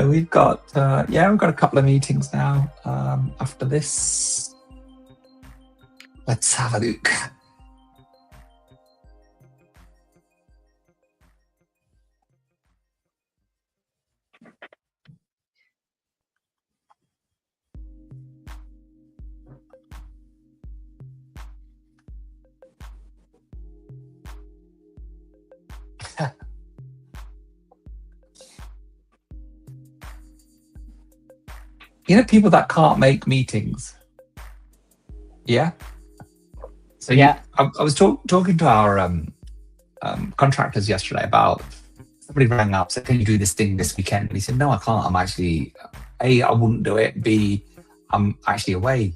We've got a couple of meetings now after this. Let's have a look. People that can't make meetings. Yeah. So I was talking to our contractors yesterday about, somebody rang up, said, "Can you do this thing this weekend?" And he said, "No, I can't. I'm actually, A, I wouldn't do it. B, I'm actually away."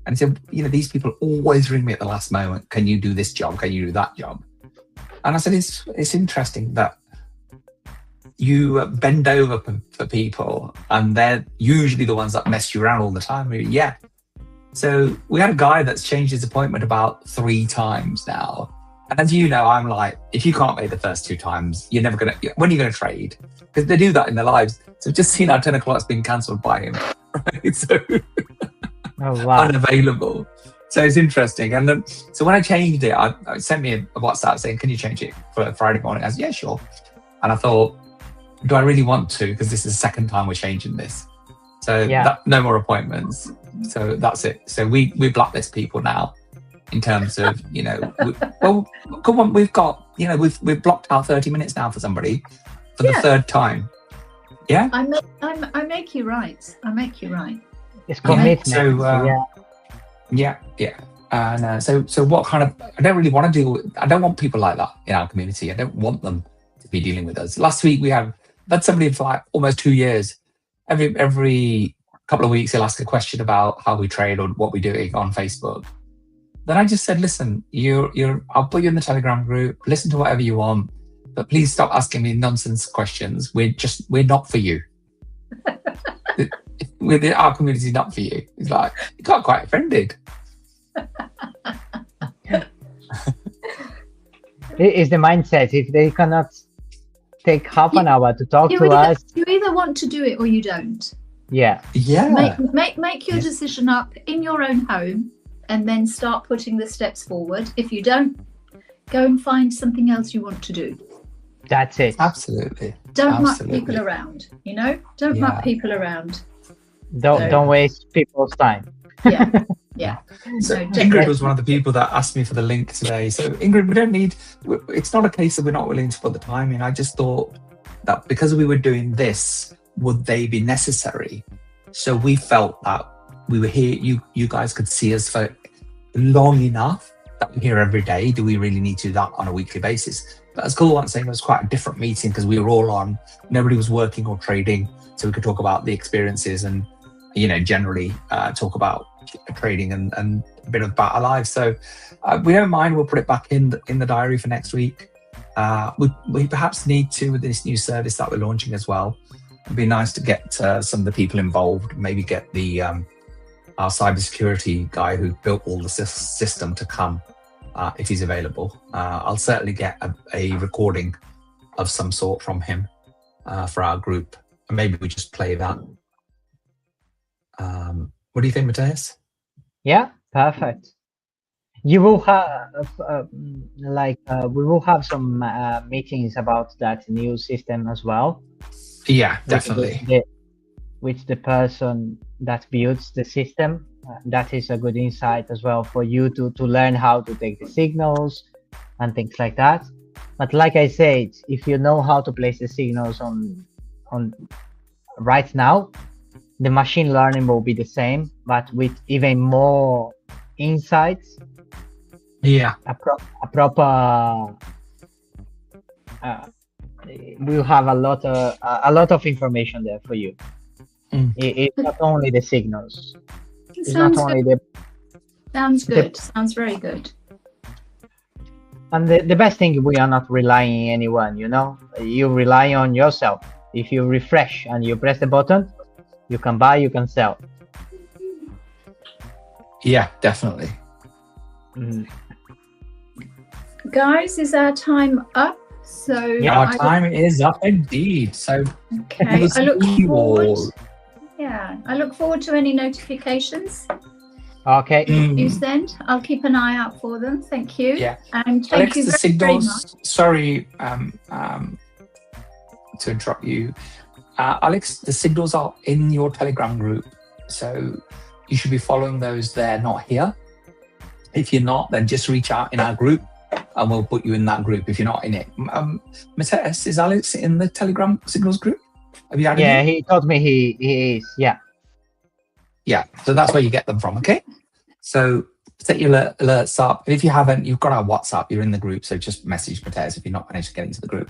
And he said, these people always ring me at the last moment. "Can you do this job? Can you do that job?" And I said, it's interesting that you bend over for people, and they're usually the ones that mess you around all the time. Yeah. So we had a guy that's changed his appointment about 3 times now. And as you know, I'm like, if you can't make the first 2 times, you're never going to, when are you going to trade? Because they do that in their lives. So just seen our 10 o'clock's been cancelled by him. Right? So unavailable. So it's interesting. And then, so when I changed it, I sent me a WhatsApp saying, can you change it for Friday morning? I said, yeah, sure. And I thought, do I really want to? Because this is the second time we're changing this. So no more appointments. So that's it. So we blacklist people now in terms of, well, come on, we've got, we've blocked our 30 minutes now for somebody for the 3rd time. Yeah. I make you right. I make you right. It's commitment. So, yeah. And so what kind of, I don't really want to I don't want people like that in our community. I don't want them to be dealing with us. Last week we had somebody for like almost 2 years. Every couple of weeks he'll ask a question about how we trade or what we're doing on Facebook. Then I just said, listen, I'll put you in the Telegram group, listen to whatever you want, but please stop asking me nonsense questions. We're not for you. Our community is not for you. It's like, you got quite offended. It is the mindset. If they cannot take half an hour to talk to us, you either want to do it or you don't. Yeah. Make your decision up in your own home, and then start putting the steps forward. If you don't, go and find something else you want to do. That's it. Absolutely. Don't muck people around. Don't muck people around. Don't waste people's time. Yeah. So Ingrid was one of the people that asked me for the link today. So Ingrid, it's not a case that we're not willing to put the time in. I just thought that because we were doing this, would they be necessary? So we felt that we were here, you guys could see us for long enough that we're here every day. Do we really need to do that on a weekly basis? But as Cool was saying, it was quite a different meeting because we were all on, nobody was working or trading. So we could talk about the experiences and, generally talk about trading and a bit about our lives. So we don't mind. We'll put it back in the diary for next week. We perhaps need to, with this new service that we're launching as well. It'd be nice to get some of the people involved, maybe get the our cybersecurity guy who built all the system to come if he's available. I'll certainly get a recording of some sort from him for our group, and maybe we just play that. What do you think, Matthias? Yeah, perfect. You will have we will have some meetings about that new system as well. Yeah, definitely. With the person that builds the system. That is a good insight as well for you to learn how to take the signals and things like that. But like I said, if you know how to place the signals on right now, the machine learning will be the same, but with even more insights. Yeah. A proper we'll have a lot of information there for you. It's not only the signals. Sounds good. Sounds very good. And the best thing, we are not relying on anyone, you rely on yourself. If you refresh and you press the button, you can buy, you can sell. Yeah, definitely. Guys, is our time up? So yeah, our time is up indeed. So okay, I look forward. Yeah, I look forward to any notifications. Okay. You send. I'll keep an eye out for them. Thank you. Yeah. And thank you very much. Sorry, to interrupt you, Alex. The signals are in your Telegram group, so you should be following those there, not here. If you're not, then just reach out in our group, and we'll put you in that group. If you're not in it, Matthias, is Alex in the Telegram signals group? Have you added him? He told me he is. Yeah. Yeah, so that's where you get them from, okay? So set your alerts up. And if you haven't, you've got our WhatsApp, you're in the group, so just message Matthias if you're not managed to get into the group.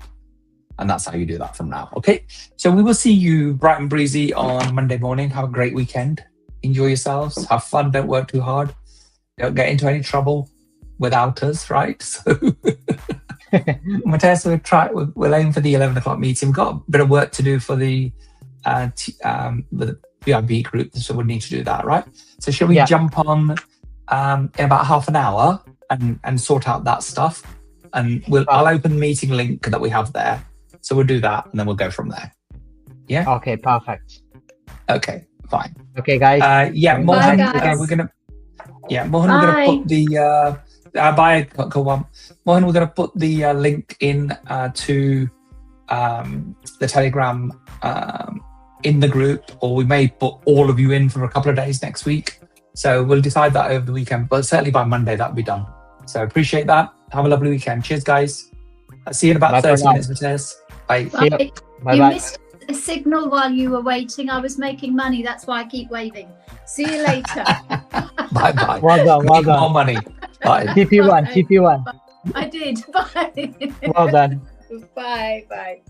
And that's how you do that from now, okay? So we will see you bright and breezy on Monday morning. Have a great weekend. Enjoy yourselves. Have fun. Don't work too hard. Don't get into any trouble without us, right? So Matthias, we'll aim for the 11 o'clock meeting. We've got a bit of work to do for the BIB group, so we'll need to do that, right? So shall we jump on in about half an hour and sort out that stuff? And I'll open the meeting link that we have there. So we'll do that and then we'll go from there. Yeah? Okay, perfect. Okay, fine. Okay, guys. Mohan, guys. we're gonna put the bye, Kawam. Mohan, we're gonna put the link in to the Telegram in the group, or we may put all of you in for a couple of days next week. So we'll decide that over the weekend, but certainly by Monday that'll be done. So appreciate that. Have a lovely weekend. Cheers, guys. I'll see you in about 30 minutes, Matthias. Bye. Bye. Bye. You missed a signal while you were waiting. I was making money. That's why I keep waving. See you later. Bye. Well done. Make more money. Bye. TP1. I did. Bye. Well done. Bye.